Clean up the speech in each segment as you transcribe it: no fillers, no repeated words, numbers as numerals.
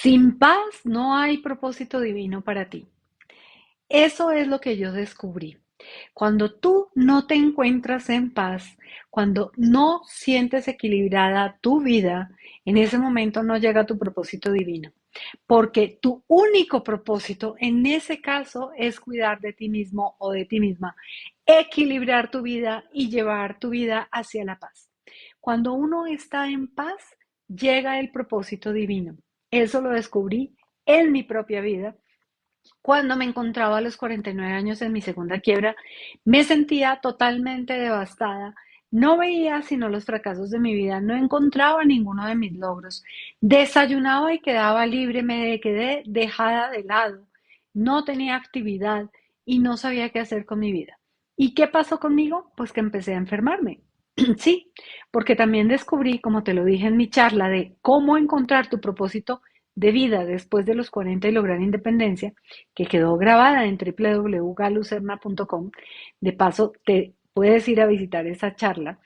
Sin paz no hay propósito divino para ti. Eso es lo que yo descubrí. Cuando tú no te encuentras en paz, cuando no sientes equilibrada tu vida, en ese momento no llega tu propósito divino. Porque tu único propósito en ese caso es cuidar de ti mismo o de ti misma, equilibrar tu vida y llevar tu vida hacia la paz. Cuando uno está en paz, llega el propósito divino. Eso lo descubrí en mi propia vida. Cuando me encontraba a los 49 años en mi segunda quiebra, me sentía totalmente devastada. No veía sino los fracasos de mi vida, no encontraba ninguno de mis logros. Desayunaba y quedaba libre, me quedé dejada de lado. No tenía actividad y no sabía qué hacer con mi vida. ¿Y qué pasó conmigo? Pues que empecé a enfermarme. Sí, porque también descubrí, como te lo dije en mi charla, de cómo encontrar tu propósito de vida después de los 40 y lograr independencia, que quedó grabada en www.galucerna.com. De paso, te puedes ir a visitar esa charla.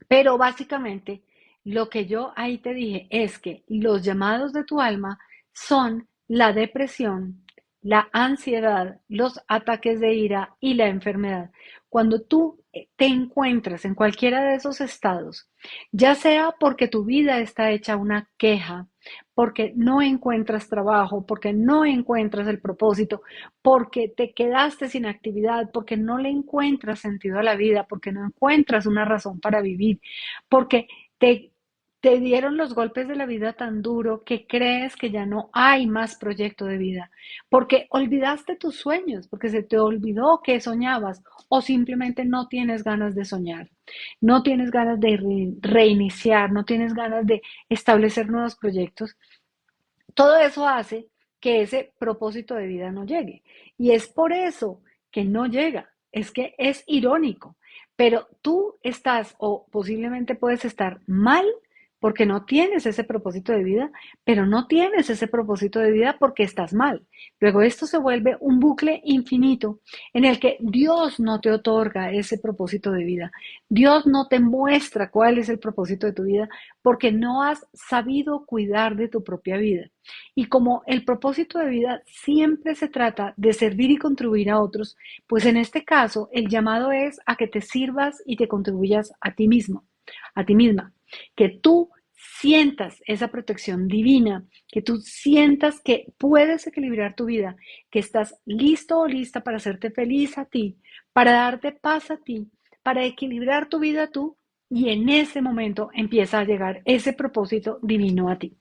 Pero básicamente, lo que yo ahí te dije es que los llamados de tu alma son la depresión, la ansiedad, los ataques de ira y la enfermedad. Cuando tú te encuentras en cualquiera de esos estados, ya sea porque tu vida está hecha una queja, porque no encuentras trabajo, porque no encuentras el propósito, porque te quedaste sin actividad, porque no le encuentras sentido a la vida, porque no encuentras una razón para vivir, porque te, te dieron los golpes de la vida tan duro que crees que ya no hay más proyecto de vida, porque olvidaste tus sueños, porque se te olvidó que soñabas o simplemente no tienes ganas de soñar, no tienes ganas de reiniciar, no tienes ganas de establecer nuevos proyectos. Todo eso hace que ese propósito de vida no llegue. Y es por eso que no llega. Es que es irónico. Pero tú estás o posiblemente puedes estar mal porque no tienes ese propósito de vida, pero no tienes ese propósito de vida porque estás mal. Luego esto se vuelve un bucle infinito en el que Dios no te otorga ese propósito de vida. Dios no te muestra cuál es el propósito de tu vida porque no has sabido cuidar de tu propia vida. Y como el propósito de vida siempre se trata de servir y contribuir a otros, pues en este caso el llamado es a que te sirvas y te contribuyas a ti mismo, a ti misma, que tú sientas esa protección divina, que tú sientas que puedes equilibrar tu vida, que estás listo o lista para hacerte feliz a ti, para darte paz a ti, para equilibrar tu vida tú, y en ese momento empieza a llegar ese propósito divino a ti.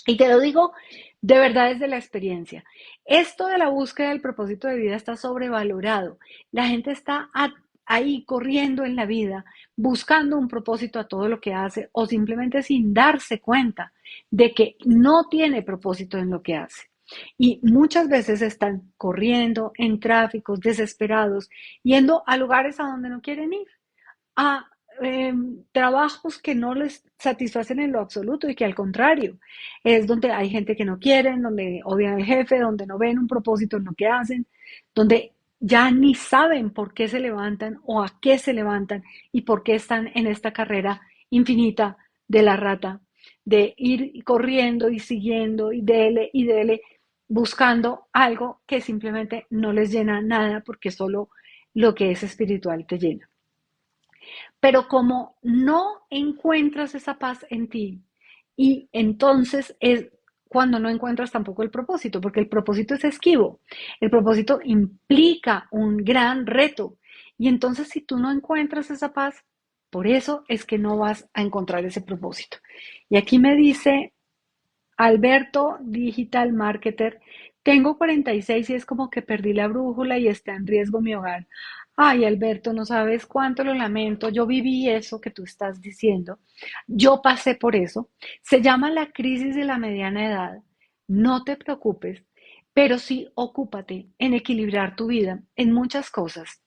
Y te lo digo de verdad desde la experiencia. Esto de la búsqueda del propósito de vida está sobrevalorado. La gente está ahí corriendo en la vida, buscando un propósito a todo lo que hace o simplemente sin darse cuenta de que no tiene propósito en lo que hace. Y muchas veces están corriendo en tráficos, desesperados, yendo a lugares a donde no quieren ir, a trabajos que no les satisfacen en lo absoluto y que al contrario es donde hay gente que no quieren, donde odian al jefe, donde no ven un propósito en lo que hacen, donde ya ni saben por qué se levantan o a qué se levantan y por qué están en esta carrera infinita de la rata, de ir corriendo y siguiendo y dele, buscando algo que simplemente no les llena nada porque solo lo que es espiritual te llena. Pero como no encuentras esa paz en ti, y entonces es cuando no encuentras tampoco el propósito, porque el propósito es esquivo, el propósito implica un gran reto, y entonces si tú no encuentras esa paz, por eso es que no vas a encontrar ese propósito. Y aquí me dice Alberto, digital marketer, tengo 46 y es como que perdí la brújula y está en riesgo mi hogar. Ay, Alberto, no sabes cuánto lo lamento. Yo viví eso que tú estás diciendo. Yo pasé por eso. Se llama la crisis de la mediana edad. No te preocupes, pero sí ocúpate en equilibrar tu vida en muchas cosas.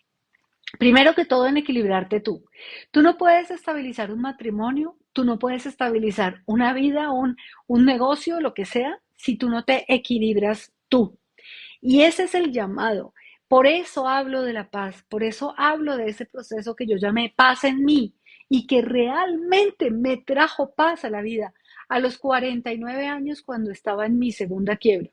Primero que todo en equilibrarte tú. Tú no puedes estabilizar un matrimonio, tú no puedes estabilizar una vida, un negocio, lo que sea, si tú no te equilibras tú. Y ese es el llamado. Por eso hablo de la paz, por eso hablo de ese proceso que yo llamé paz en mí y que realmente me trajo paz a la vida. a los 49 años cuando estaba en mi segunda quiebra,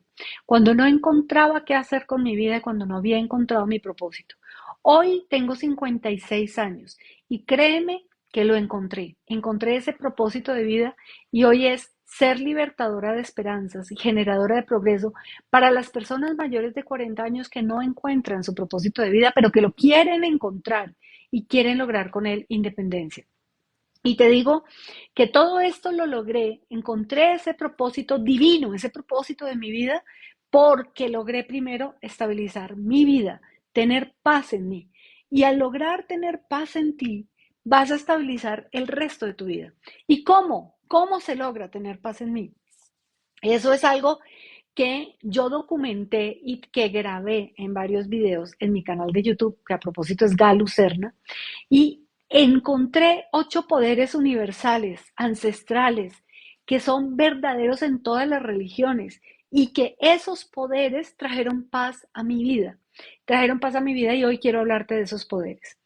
cuando no encontraba qué hacer con mi vida y cuando no había encontrado mi propósito. Hoy tengo 56 años y créeme que lo encontré. Encontré ese propósito de vida y hoy es ser libertadora de esperanzas y generadora de progreso para las personas mayores de 40 años que no encuentran su propósito de vida, pero que lo quieren encontrar y quieren lograr con él independencia. Y te digo que todo esto lo logré, encontré ese propósito divino, ese propósito de mi vida, porque logré primero estabilizar mi vida, tener paz en mí. Y al lograr tener paz en ti, vas a estabilizar el resto de tu vida. ¿Y cómo? ¿Cómo se logra tener paz en mí? Eso es algo que yo documenté y que grabé en varios videos en mi canal de YouTube, que a propósito es Galu Serna, y encontré 8 poderes universales, ancestrales, que son verdaderos en todas las religiones y que esos poderes trajeron paz a mi vida. Trajeron paz a mi vida y hoy quiero hablarte de esos poderes.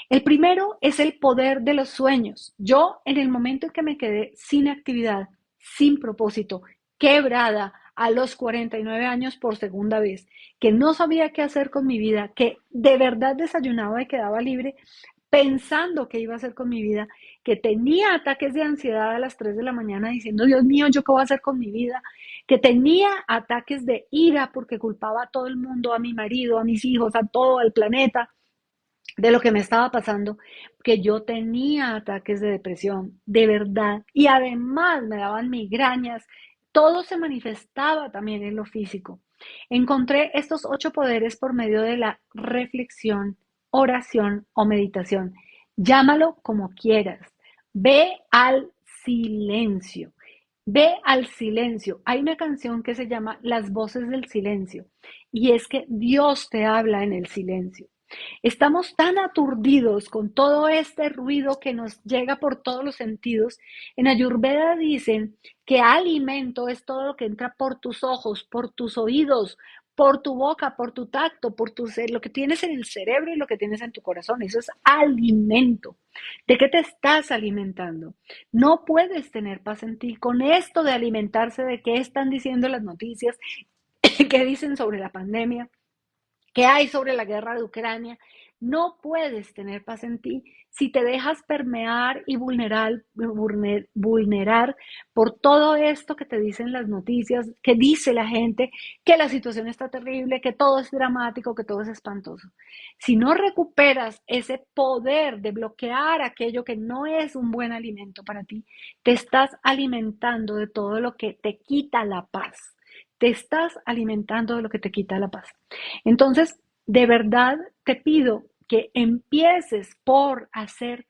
El primero es el poder de los sueños. Yo, en el momento en que me quedé sin actividad, sin propósito, quebrada a los 49 años por segunda vez, que no sabía qué hacer con mi vida, que de verdad desayunaba y quedaba libre pensando qué iba a hacer con mi vida, que tenía ataques de ansiedad a las 3 de la mañana diciendo, Dios mío, ¿yo qué voy a hacer con mi vida? Que tenía ataques de ira porque culpaba a todo el mundo, a mi marido, a mis hijos, a todo el planeta de lo que me estaba pasando, que yo tenía ataques de depresión, de verdad, y además me daban migrañas, todo se manifestaba también en lo físico. Encontré estos 8 poderes por medio de la reflexión, oración o meditación. Llámalo como quieras. Ve al silencio. Ve al silencio. Hay una canción que se llama Las voces del silencio y es que Dios te habla en el silencio. Estamos tan aturdidos con todo este ruido que nos llega por todos los sentidos. En Ayurveda dicen que alimento es todo lo que entra por tus ojos, por tus oídos, por tu boca, por tu tacto, por tu lo que tienes en el cerebro y lo que tienes en tu corazón. Eso es alimento. ¿De qué te estás alimentando? No puedes tener paz en ti con esto de alimentarse de qué están diciendo las noticias, qué dicen sobre la pandemia, que hay sobre la guerra de Ucrania. No puedes tener paz en ti si te dejas permear y vulnerar por todo esto que te dicen las noticias, que dice la gente, que la situación está terrible, que todo es dramático, que todo es espantoso. Si no recuperas ese poder de bloquear aquello que no es un buen alimento para ti, te estás alimentando de todo lo que te quita la paz. Te estás alimentando de lo que te quita la paz. Entonces, de verdad te pido que empieces por hacer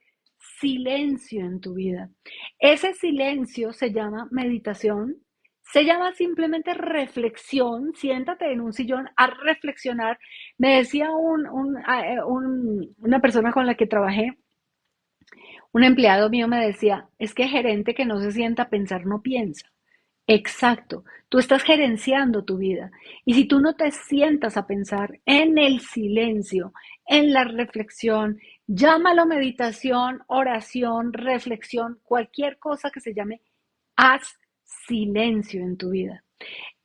silencio en tu vida. Ese silencio se llama meditación, se llama simplemente reflexión. Siéntate en un sillón a reflexionar. Me decía una persona con la que trabajé, un empleado mío me decía, es que gerente que no se sienta a pensar no piensa. Exacto, tú estás gerenciando tu vida y si tú no te sientas a pensar en el silencio, en la reflexión, llámalo meditación, oración, reflexión, cualquier cosa que se llame, haz silencio en tu vida.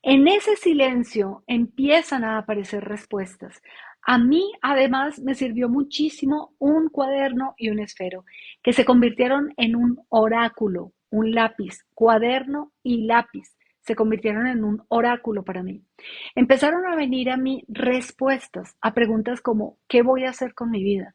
En ese silencio empiezan a aparecer respuestas. A mí, además, me sirvió muchísimo un cuaderno y un esfero, que se convirtieron en un oráculo, un lápiz, cuaderno y lápiz. Se convirtieron en un oráculo para mí. Empezaron a venir a mí respuestas a preguntas como, ¿qué voy a hacer con mi vida?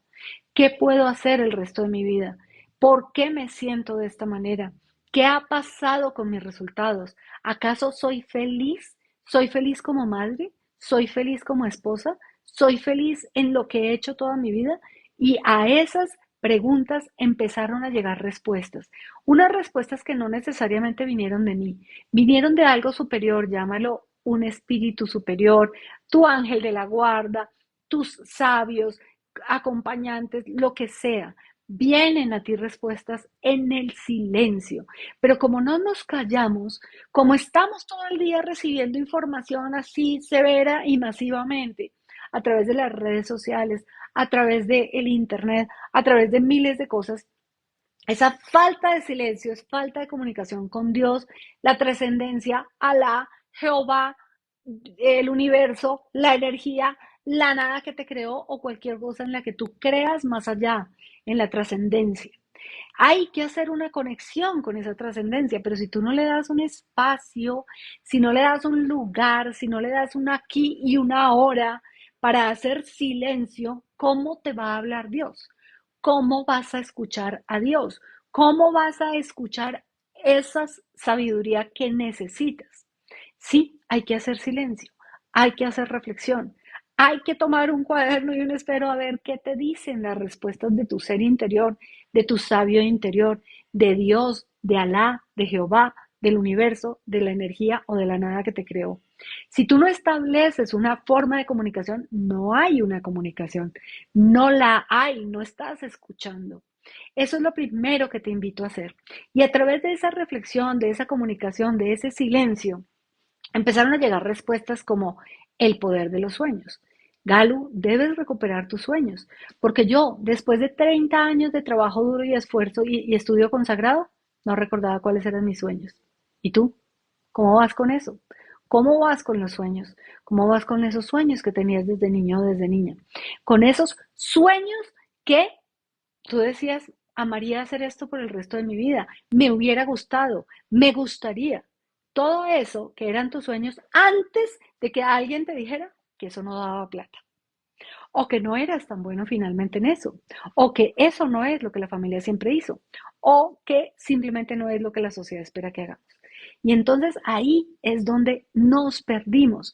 ¿Qué puedo hacer el resto de mi vida? ¿Por qué me siento de esta manera? ¿Qué ha pasado con mis resultados? ¿Acaso soy feliz? ¿Soy feliz como madre? ¿Soy feliz como esposa? ¿Soy feliz en lo que he hecho toda mi vida? Y a esas preguntas empezaron a llegar respuestas. Unas respuestas que no necesariamente vinieron de mí, vinieron de algo superior, llámalo un espíritu superior, tu ángel de la guarda, tus sabios, acompañantes, lo que sea. Vienen a ti respuestas en el silencio, pero como no nos callamos, como estamos todo el día recibiendo información así severa y masivamente a través de las redes sociales, a través del internet, a través de miles de cosas, Esa falta de silencio es falta de comunicación con Dios, la trascendencia, Alá, Jehová, el universo, la energía, la nada que te creó o cualquier cosa en la que tú creas más allá, en la trascendencia. Hay que hacer una conexión con esa trascendencia, pero si tú no le das un espacio, si no le das un lugar, si no le das un aquí y una ahora para hacer silencio, ¿cómo te va a hablar Dios? ¿Cómo vas a escuchar a Dios? ¿Cómo vas a escuchar esa sabiduría que necesitas? Sí, hay que hacer silencio, hay que hacer reflexión, hay que tomar un cuaderno y un esfero a ver qué te dicen las respuestas de tu ser interior, de tu sabio interior, de Dios, de Alá, de Jehová, del universo, de la energía o de la nada que te creó. Si tú no estableces una forma de comunicación, no hay una comunicación, no la hay, no estás escuchando. Eso es lo primero que te invito a hacer. Y a través de esa reflexión, de esa comunicación, de ese silencio, empezaron a llegar respuestas como el poder de los sueños. Galu, debes recuperar tus sueños, porque yo, después de 30 años de trabajo duro y esfuerzo y estudio consagrado, no recordaba cuáles eran mis sueños. ¿Y tú? ¿Cómo vas con eso? ¿Cómo vas con los sueños? ¿Cómo vas con esos sueños que tenías desde niño o desde niña? Con esos sueños que tú decías, amaría hacer esto por el resto de mi vida, me hubiera gustado, me gustaría. Todo eso que eran tus sueños antes de que alguien te dijera que eso no daba plata, o que no eras tan bueno finalmente en eso, o que eso no es lo que la familia siempre hizo, o que simplemente no es lo que la sociedad espera que hagamos. Y entonces ahí es donde perdimos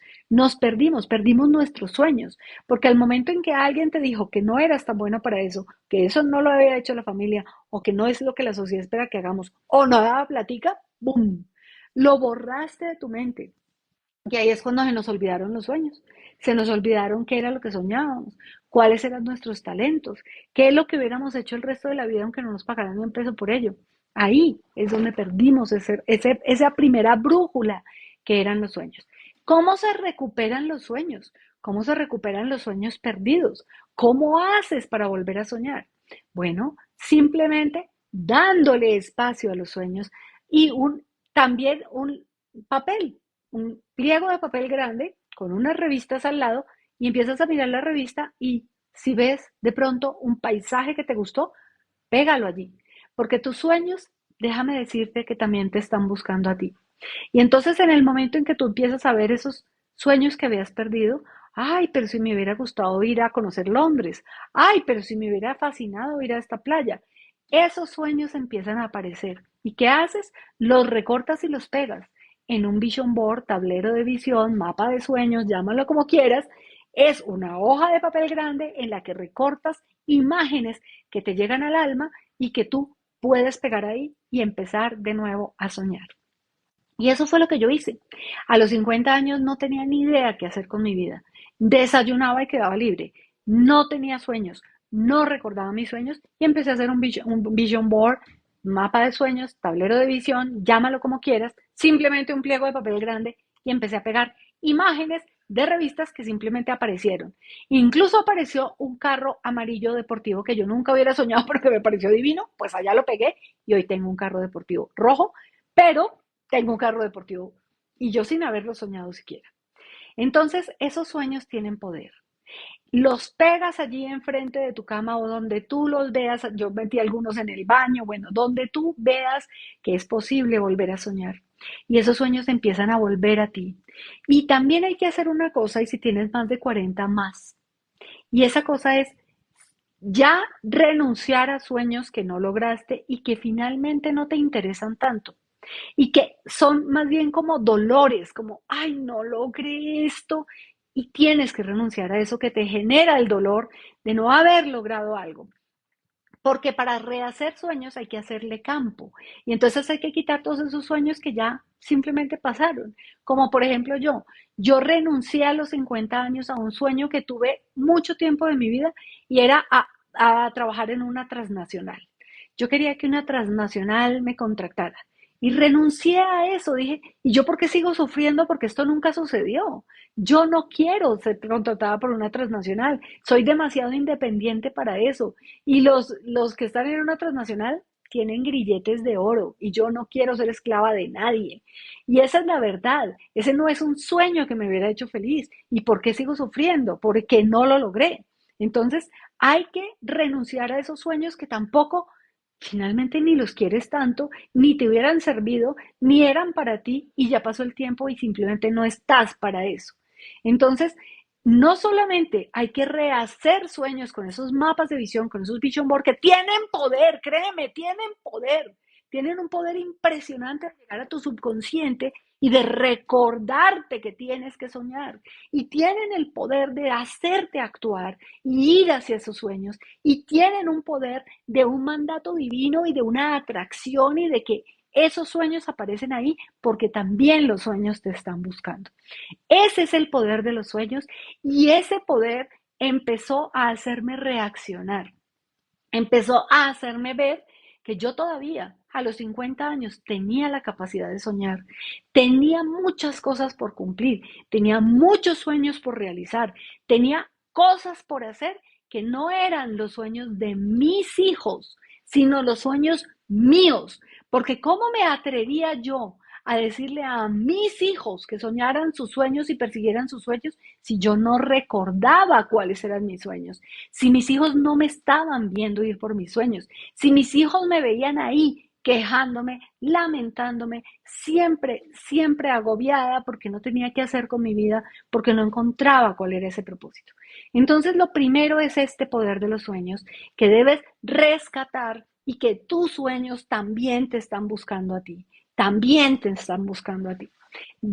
nuestros sueños, porque al momento en que alguien te dijo que no eras tan bueno para eso, que eso no lo había hecho la familia, o que no es lo que la sociedad espera que hagamos, o no daba platica, ¡boom! Lo borraste de tu mente. Y ahí es cuando se nos olvidaron los sueños, se nos olvidaron qué era lo que soñábamos, cuáles eran nuestros talentos, qué es lo que hubiéramos hecho el resto de la vida aunque no nos pagaran ni un peso por ello. Ahí es donde perdimos esa primera brújula que eran los sueños. ¿Cómo se recuperan los sueños? ¿Cómo se recuperan los sueños perdidos? ¿Cómo haces para volver a soñar? Bueno, simplemente dándole espacio a los sueños y también un papel, un pliego de papel grande con unas revistas al lado y empiezas a mirar la revista y si ves de pronto un paisaje que te gustó, pégalo allí, porque tus sueños, déjame decirte que también te están buscando a ti. Y entonces en el momento en que tú empiezas a ver esos sueños que habías perdido, ay, pero si me hubiera gustado ir a conocer Londres, ay, pero si me hubiera fascinado ir a esta playa, esos sueños empiezan a aparecer. ¿Y qué haces? Los recortas y los pegas en un vision board, tablero de visión, mapa de sueños, llámalo como quieras. Es una hoja de papel grande en la que recortas imágenes que te llegan al alma y que tú puedes pegar ahí y empezar de nuevo a soñar. Y eso fue lo que yo hice. A los 50 años no tenía ni idea qué hacer con mi vida. Desayunaba y quedaba libre. No tenía sueños. No recordaba mis sueños y empecé a hacer un vision board, mapa de sueños, tablero de visión, llámalo como quieras, simplemente un pliego de papel grande y empecé a pegar imágenes de revistas que simplemente aparecieron. Incluso apareció un carro amarillo deportivo que yo nunca hubiera soñado porque me pareció divino, pues allá lo pegué y hoy tengo un carro deportivo rojo, pero tengo un carro deportivo y yo sin haberlo soñado siquiera. Entonces, esos sueños tienen poder. Los pegas allí enfrente de tu cama o donde tú los veas. Yo metí algunos en el baño, bueno, donde tú veas que es posible volver a soñar. Y esos sueños empiezan a volver a ti. Y también hay que hacer una cosa, y si tienes más de 40 más. Y esa cosa es ya renunciar a sueños que no lograste y que finalmente no te interesan tanto y que son más bien como dolores, como, ay, no logré esto y tienes que renunciar a eso que te genera el dolor de no haber logrado algo. Porque para rehacer sueños hay que hacerle campo. Y entonces hay que quitar todos esos sueños que ya simplemente pasaron. Como por ejemplo yo renuncié a los 50 años a un sueño que tuve mucho tiempo de mi vida y era a trabajar en una transnacional. Yo quería que una transnacional me contratara. Y renuncié a eso, dije, ¿y yo por qué sigo sufriendo? Porque esto nunca sucedió. Yo no quiero ser contratada por una transnacional. Soy demasiado independiente para eso. Y los que están en una transnacional tienen grilletes de oro y yo no quiero ser esclava de nadie. Y esa es la verdad. Ese no es un sueño que me hubiera hecho feliz. ¿Y por qué sigo sufriendo? Porque no lo logré. Entonces, hay que renunciar a esos sueños que tampoco finalmente ni los quieres tanto, ni te hubieran servido, ni eran para ti y ya pasó el tiempo y simplemente no estás para eso. Entonces, no solamente hay que rehacer sueños con esos mapas de visión, con esos vision board que tienen poder, créeme, tienen un poder impresionante de llegar a tu subconsciente y de recordarte que tienes que soñar. Y tienen el poder de hacerte actuar y ir hacia esos sueños. Y tienen un poder de un mandato divino y de una atracción y de que esos sueños aparecen ahí porque también los sueños te están buscando. Ese es el poder de los sueños y ese poder empezó a hacerme reaccionar, empezó a hacerme ver que yo todavía a los 50 años tenía la capacidad de soñar, tenía muchas cosas por cumplir, tenía muchos sueños por realizar, tenía cosas por hacer que no eran los sueños de mis hijos, sino los sueños míos. Porque ¿cómo me atrevía yo a decirle a mis hijos que soñaran sus sueños y persiguieran sus sueños si yo no recordaba cuáles eran mis sueños? Si mis hijos no me estaban viendo ir por mis sueños, si mis hijos me veían ahí quejándome, lamentándome, siempre agobiada porque no tenía qué hacer con mi vida, porque no encontraba cuál era ese propósito. Entonces, lo primero es este poder de los sueños que debes rescatar y que tus sueños también te están buscando a ti, también te están buscando a ti.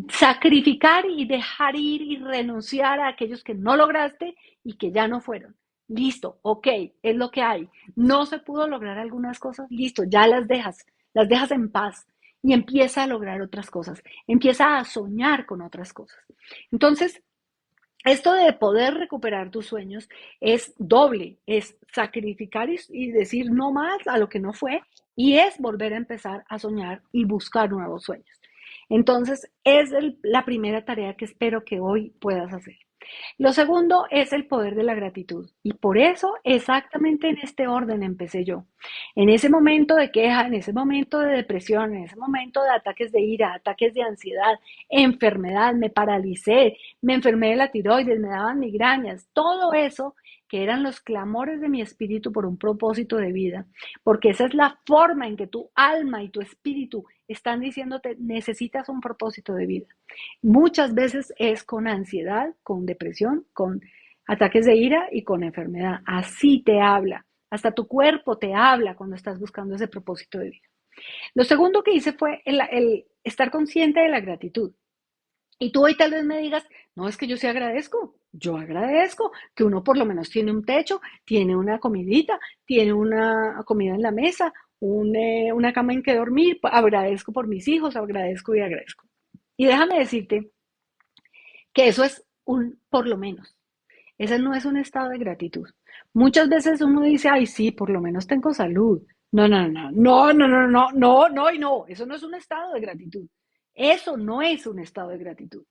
Sacrificar y dejar ir y renunciar a aquellos que no lograste y que ya no fueron. Listo, ok, es lo que hay. No se pudo lograr algunas cosas, listo, ya las dejas en paz y empieza a lograr otras cosas, empieza a soñar con otras cosas. Entonces, esto de poder recuperar tus sueños es doble, es sacrificar y decir no más a lo que no fue y es volver a empezar a soñar y buscar nuevos sueños. Entonces, es la primera tarea que espero que hoy puedas hacer. Lo segundo es el poder de la gratitud y por eso exactamente en este orden empecé yo. En ese momento de queja, en ese momento de depresión, en ese momento de ataques de ira, ataques de ansiedad, enfermedad, me paralicé, me enfermé de la tiroides, me daban migrañas, todo eso que eran los clamores de mi espíritu por un propósito de vida, porque esa es la forma en que tu alma y tu espíritu están diciéndote necesitas un propósito de vida. Muchas veces es con ansiedad, con depresión, con ataques de ira y con enfermedad. Así te habla. Hasta tu cuerpo te habla cuando estás buscando ese propósito de vida. Lo segundo que hice fue el estar consciente de la gratitud. Y tú hoy tal vez me digas, no, es que yo sí agradezco. Yo agradezco que uno por lo menos tiene un techo, tiene una comidita, tiene una comida en la mesa, una cama en que dormir. Agradezco por mis hijos, agradezco y agradezco. Y déjame decirte que eso es un por lo menos. Ese no es un estado de gratitud. Muchas veces uno dice, ay, sí, por lo menos tengo salud. No, no, no, no, no, no, no, no, no y no. Eso no es un estado de gratitud. Eso no es un estado de gratitud.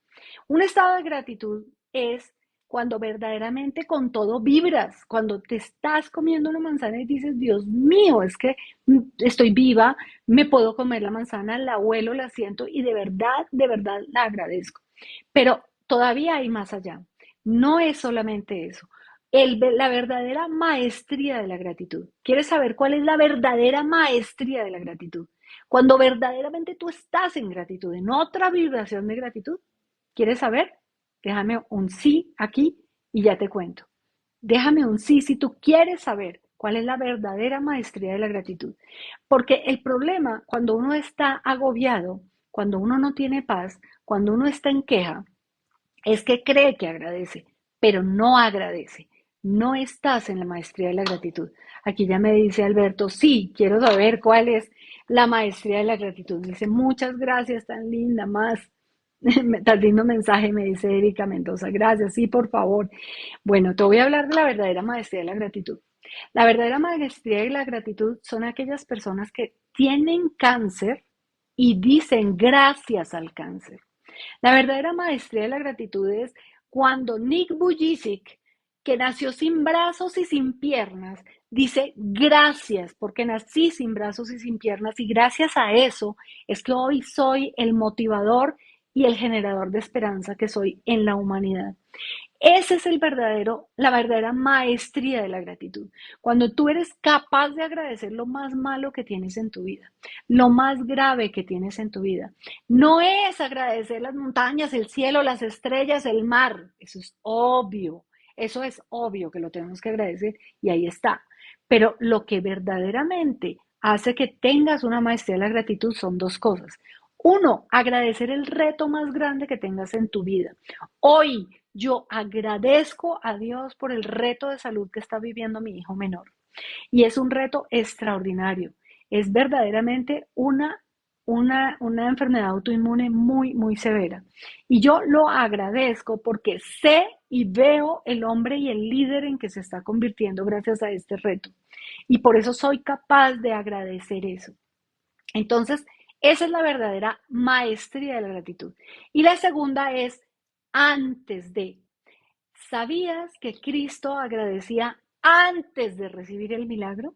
Un estado de gratitud es cuando verdaderamente con todo vibras, cuando te estás comiendo una manzana y dices, Dios mío, es que estoy viva, me puedo comer la manzana, la huelo, la siento y de verdad la agradezco. Pero todavía hay más allá. No es solamente eso. La verdadera maestría de la gratitud. ¿Quieres saber cuál es la verdadera maestría de la gratitud? Cuando verdaderamente tú estás en gratitud, en otra vibración de gratitud. ¿Quieres saber? Déjame un sí aquí y ya te cuento. Déjame un sí si tú quieres saber cuál es la verdadera maestría de la gratitud. Porque el problema cuando uno está agobiado, cuando uno no tiene paz, cuando uno está en queja, es que cree que agradece, pero no agradece. No estás en la maestría de la gratitud. Aquí ya me dice Alberto, sí, quiero saber cuál es la maestría de la gratitud. Dice, muchas gracias, tan linda, más. Tan lindo mensaje, me dice Erika Mendoza. Gracias, sí, por favor. Bueno, te voy a hablar de la verdadera maestría de la gratitud. La verdadera maestría de la gratitud son aquellas personas que tienen cáncer y dicen gracias al cáncer. La verdadera maestría de la gratitud es cuando Nick Vujicic que nació sin brazos y sin piernas, dice gracias, porque nací sin brazos y sin piernas, y gracias a eso es que hoy soy el motivador y el generador de esperanza que soy en la humanidad. Ese es la verdadera maestría de la gratitud. Cuando tú eres capaz de agradecer lo más malo que tienes en tu vida, lo más grave que tienes en tu vida. No es agradecer las montañas, el cielo, las estrellas, el mar. Eso es obvio. Eso es obvio que lo tenemos que agradecer y ahí está. Pero lo que verdaderamente hace que tengas una maestría de la gratitud son dos cosas. Uno, agradecer el reto más grande que tengas en tu vida. Hoy yo agradezco a Dios por el reto de salud que está viviendo mi hijo menor. Y es un reto extraordinario. Es verdaderamente una enfermedad autoinmune muy, muy severa. Y yo lo agradezco porque sé y veo el hombre y el líder en que se está convirtiendo gracias a este reto. Y por eso soy capaz de agradecer eso. Entonces, esa es la verdadera maestría de la gratitud. Y la segunda es antes de. ¿Sabías que Cristo agradecía antes de recibir el milagro?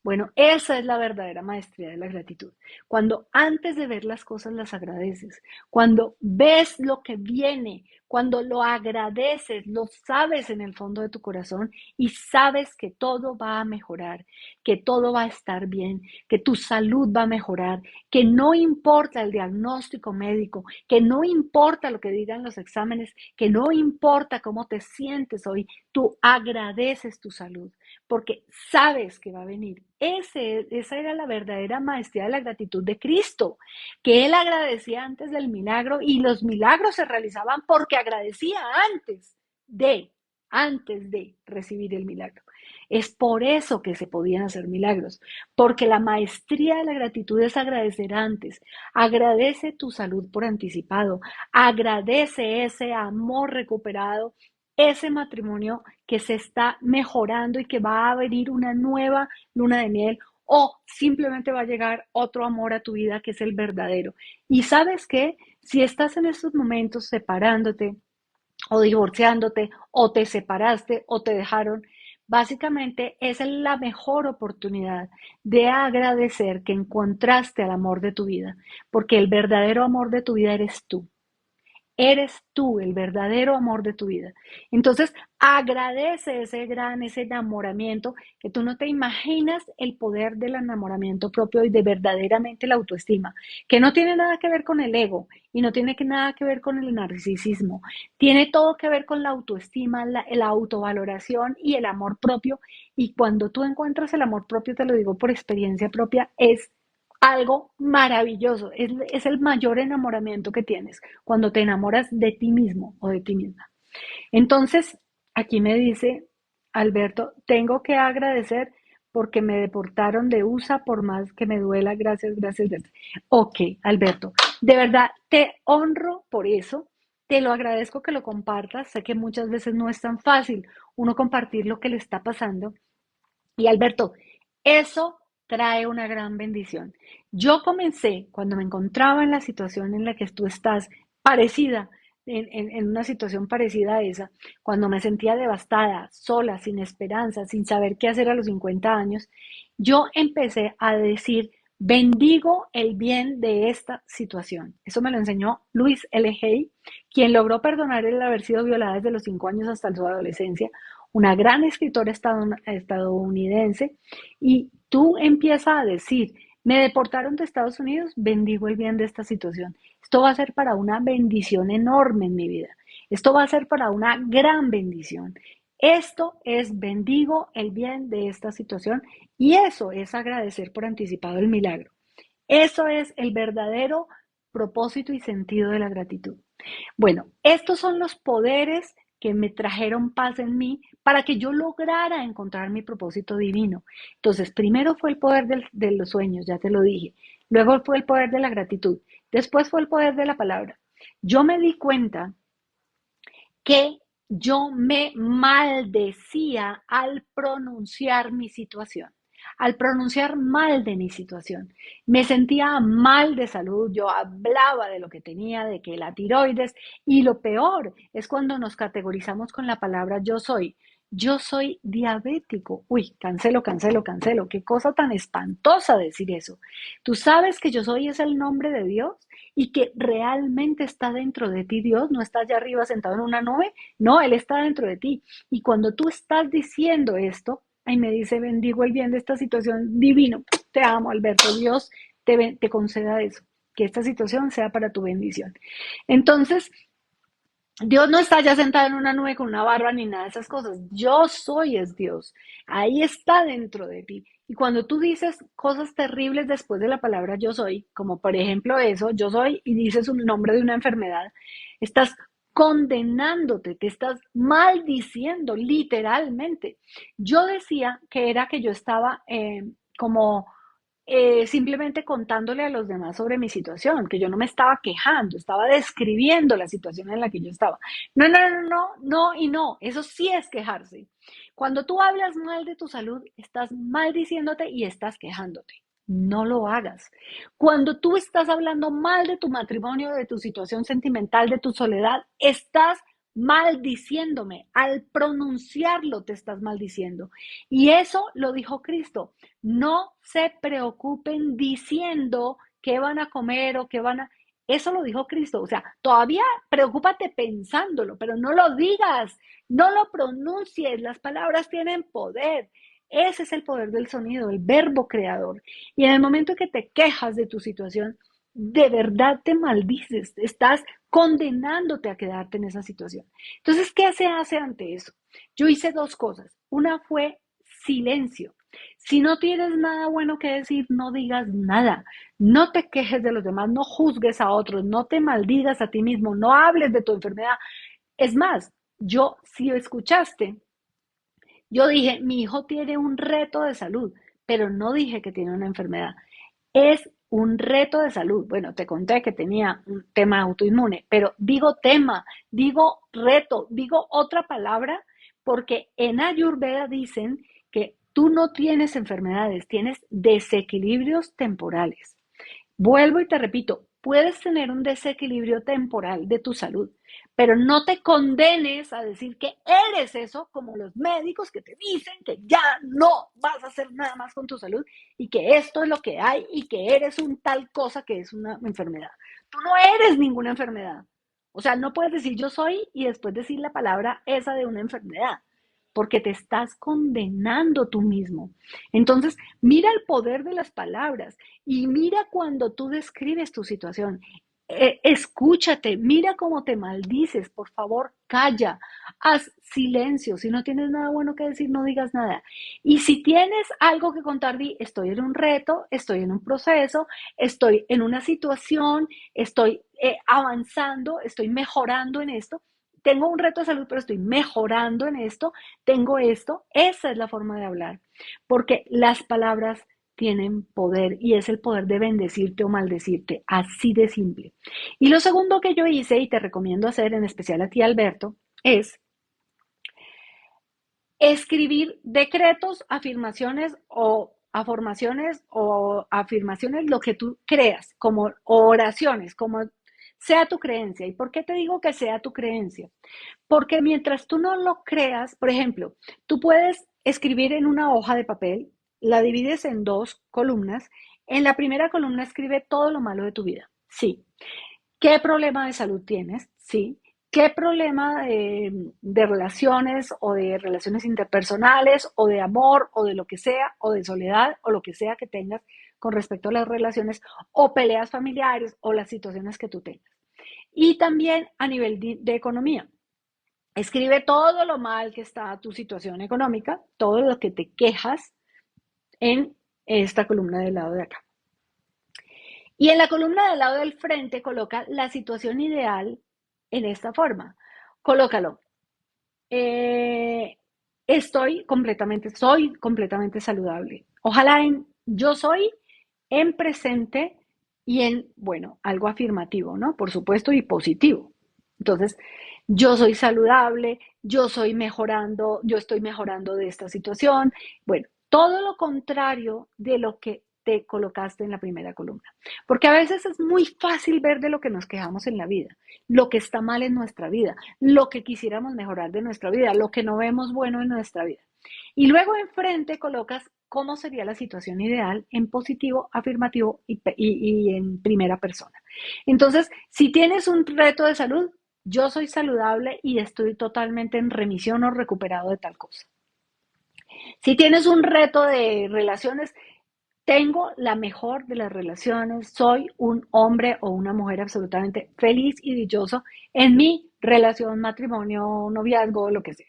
Bueno, esa es la verdadera maestría de la gratitud. Cuando antes de ver las cosas las agradeces, cuando ves lo que viene, cuando lo agradeces, lo sabes en el fondo de tu corazón y sabes que todo va a mejorar, que todo va a estar bien, que tu salud va a mejorar, que no importa el diagnóstico médico, que no importa lo que digan los exámenes, que no importa cómo te sientes hoy, tú agradeces tu salud porque sabes que va a venir. Esa era la verdadera maestría de la gratitud de Cristo, que Él agradecía antes del milagro y los milagros se realizaban porque agradecía de, antes de recibir el milagro. Es por eso que se podían hacer milagros, porque la maestría de la gratitud es agradecer antes. Agradece tu salud por anticipado, agradece ese amor recuperado, ese matrimonio que se está mejorando y que va a venir una nueva luna de miel o simplemente va a llegar otro amor a tu vida que es el verdadero. Y sabes qué, si estás en estos momentos separándote o divorciándote o te separaste o te dejaron, básicamente esa es la mejor oportunidad de agradecer que encontraste al amor de tu vida, porque el verdadero amor de tu vida eres tú. Eres tú el verdadero amor de tu vida. Entonces, agradece ese enamoramiento que tú no te imaginas el poder del enamoramiento propio y de verdaderamente la autoestima, que no tiene nada que ver con el ego y no tiene nada que ver con el narcisismo. Tiene todo que ver con la autoestima, la autovaloración y el amor propio. Y cuando tú encuentras el amor propio, te lo digo por experiencia propia, es algo maravilloso. Es el mayor enamoramiento que tienes cuando te enamoras de ti mismo o de ti misma. Entonces, aquí me dice Alberto, tengo que agradecer porque me deportaron de USA por más que me duela. Gracias, gracias, gracias. Ok, Alberto, de verdad te honro por eso. Te lo agradezco que lo compartas. Sé que muchas veces no es tan fácil uno compartir lo que le está pasando. Y Alberto, eso trae una gran bendición. Yo comencé cuando me encontraba en la situación en la que tú estás, parecida, en una situación parecida a esa, cuando me sentía devastada, sola, sin esperanza, sin saber qué hacer a los 50 años, yo empecé a decir, bendigo el bien de esta situación. Eso me lo enseñó Luis L. Hay, quien logró perdonar el haber sido violada desde los 5 años hasta su adolescencia, una gran escritora estadounidense, y tú empiezas a decir, me deportaron de Estados Unidos, bendigo el bien de esta situación. Esto va a ser para una bendición enorme en mi vida. Esto va a ser para una gran bendición. Esto es bendigo el bien de esta situación y eso es agradecer por anticipado el milagro. Eso es el verdadero propósito y sentido de la gratitud. Bueno, estos son los poderes que me trajeron paz en mí para que yo lograra encontrar mi propósito divino. Entonces, primero fue el poder de los sueños, ya te lo dije. Luego fue el poder de la gratitud. Después fue el poder de la palabra. Yo me di cuenta que yo me maldecía al pronunciar mi situación, al pronunciar mal de mi situación. Me sentía mal de salud, yo hablaba de lo que tenía, de que la tiroides, y lo peor es cuando nos categorizamos con la palabra yo soy. yo soy diabético. Uy, cancelo, cancelo, cancelo. Qué cosa tan espantosa decir eso. Tú sabes que yo soy es el nombre de Dios y que realmente está dentro de ti Dios, no está allá arriba sentado en una nube, no, Él está dentro de ti. Y cuando tú estás diciendo esto, ahí me dice, bendigo el bien de esta situación divino. Te amo, Alberto. Dios te conceda eso, que esta situación sea para tu bendición. Entonces, Dios no está ya sentado en una nube con una barba ni nada de esas cosas. Yo soy es Dios. Ahí está dentro de ti. Y cuando tú dices cosas terribles después de la palabra yo soy, como por ejemplo eso, yo soy, y dices un nombre de una enfermedad, estás condenándote, te estás maldiciendo literalmente. Yo decía que era que yo estaba como simplemente contándole a los demás sobre mi situación, que yo no me estaba quejando, estaba describiendo la situación en la que yo estaba. No, no, no, no, no y no, eso sí es quejarse. Cuando tú hablas mal de tu salud, estás maldiciéndote y estás quejándote. No lo hagas. Cuando tú estás hablando mal de tu matrimonio, de tu situación sentimental, de tu soledad, estás maldiciéndome. Al pronunciarlo te estás maldiciendo. Y eso lo dijo Cristo. No se preocupen diciendo qué van a comer o qué van a... Eso lo dijo Cristo. O sea, todavía preocúpate pensándolo, pero no lo digas, no lo pronuncies. Las palabras tienen poder. Ese es el poder del sonido, el verbo creador. Y en el momento que te quejas de tu situación, de verdad te maldices, estás condenándote a quedarte en esa situación. Entonces, ¿qué se hace ante eso? Yo hice dos cosas. Una fue silencio. Si no tienes nada bueno que decir, no digas nada. No te quejes de los demás, no juzgues a otros, no te maldigas a ti mismo, no hables de tu enfermedad. Es más, si escuchaste, yo dije, mi hijo tiene un reto de salud, pero no dije que tiene una enfermedad. Es un reto de salud. Bueno, te conté que tenía un tema autoinmune, pero digo tema, digo reto, digo otra palabra, porque en Ayurveda dicen que tú no tienes enfermedades, tienes desequilibrios temporales. Vuelvo y te repito, puedes tener un desequilibrio temporal de tu salud, pero no te condenes a decir que eres eso, como los médicos que te dicen que ya no vas a hacer nada más con tu salud y que esto es lo que hay y que eres un tal cosa que es una enfermedad. Tú no eres ninguna enfermedad. O sea, no puedes decir yo soy y después decir la palabra esa de una enfermedad, porque te estás condenando tú mismo. Entonces, mira el poder de las palabras y mira cuando tú describes tu situación. Escúchate, mira cómo te maldices, por favor, calla, haz silencio. Si no tienes nada bueno que decir, no digas nada. Y si tienes algo que contar, di, estoy en un reto, estoy en un proceso, estoy en una situación, estoy avanzando, estoy mejorando en esto. Tengo un reto de salud, pero estoy mejorando en esto, tengo esto. Esa es la forma de hablar, porque las palabras tienen poder y es el poder de bendecirte o maldecirte, así de simple. Y lo segundo que yo hice y te recomiendo hacer, en especial a ti, Alberto, es escribir decretos, afirmaciones, lo que tú creas, como oraciones, como sea tu creencia. ¿Y por qué te digo que sea tu creencia? Porque mientras tú no lo creas, por ejemplo, tú puedes escribir en una hoja de papel, la divides en dos columnas. En la primera columna escribe todo lo malo de tu vida. Sí. ¿Qué problema de salud tienes? Sí. ¿Qué problema de relaciones o de relaciones interpersonales o de amor o de lo que sea o de soledad o lo que sea que tengas con respecto a las relaciones o peleas familiares o las situaciones que tú tengas? Y también a nivel de economía. Escribe todo lo mal que está tu situación económica, todo lo que te quejas en esta columna del lado de acá. Y en la columna del lado del frente coloca la situación ideal en esta forma. Colócalo. eh, soy completamente saludable. Ojalá yo soy en presente y en, bueno, algo afirmativo, ¿no? Por supuesto, y positivo. Entonces, yo soy saludable, yo estoy mejorando de esta situación. Bueno, todo lo contrario de lo que te colocaste en la primera columna. Porque a veces es muy fácil ver de lo que nos quejamos en la vida, lo que está mal en nuestra vida, lo que quisiéramos mejorar de nuestra vida, lo que no vemos bueno en nuestra vida. Y luego enfrente colocas cómo sería la situación ideal en positivo, afirmativo y en primera persona. Entonces, si tienes un reto de salud, yo soy saludable y estoy totalmente en remisión o recuperado de tal cosa. Si tienes un reto de relaciones, tengo la mejor de las relaciones, soy un hombre o una mujer absolutamente feliz y dichoso en mi relación, matrimonio, noviazgo, lo que sea.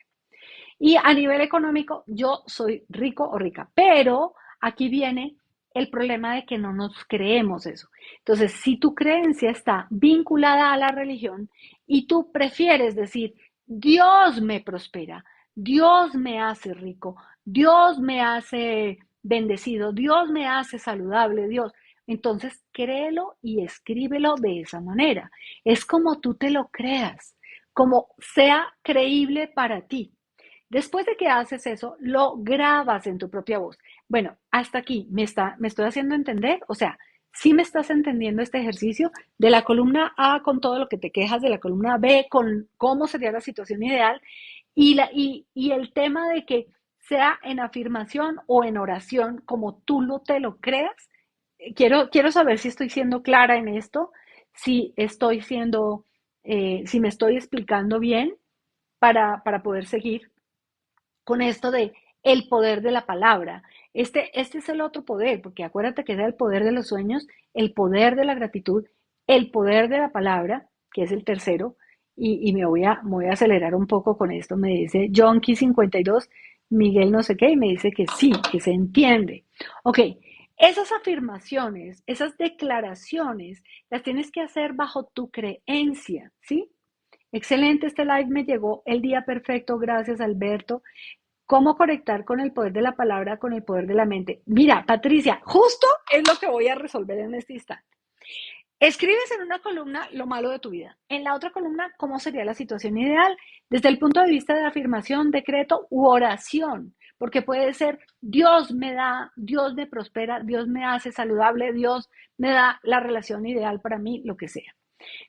Y a nivel económico, yo soy rico o rica, pero aquí viene el problema de que no nos creemos eso. Entonces, si tu creencia está vinculada a la religión y tú prefieres decir, Dios me prospera, Dios me hace rico, Dios me hace bendecido, Dios me hace saludable, Dios. Entonces, créelo y escríbelo de esa manera. Es como tú te lo creas, como sea creíble para ti. Después de que haces eso, lo grabas en tu propia voz. Bueno, hasta aquí, ¿me estoy haciendo entender? O sea, sí me estás entendiendo este ejercicio de la columna A con todo lo que te quejas, de la columna B con cómo sería la situación ideal y el tema de que sea en afirmación o en oración, como tú te lo creas. Quiero saber si estoy siendo clara en esto, si estoy siendo, si me estoy explicando bien para poder seguir con esto de el poder de la palabra. Este es el otro poder, porque acuérdate que es el poder de los sueños, el poder de la gratitud, el poder de la palabra, que es el tercero, y me voy a acelerar un poco con esto. Me dice Jonky 52, Miguel no sé qué, y me dice que sí, que se entiende. Ok, esas afirmaciones, esas declaraciones, las tienes que hacer bajo tu creencia, ¿sí? Excelente, este live me llegó el día perfecto, gracias Alberto. ¿Cómo conectar con el poder de la palabra, con el poder de la mente? Mira, Patricia, justo es lo que voy a resolver en este instante. Escribes en una columna lo malo de tu vida. En la otra columna, cómo sería la situación ideal desde el punto de vista de afirmación, decreto u oración. Porque puede ser Dios me da, Dios me prospera, Dios me hace saludable, Dios me da la relación ideal para mí, lo que sea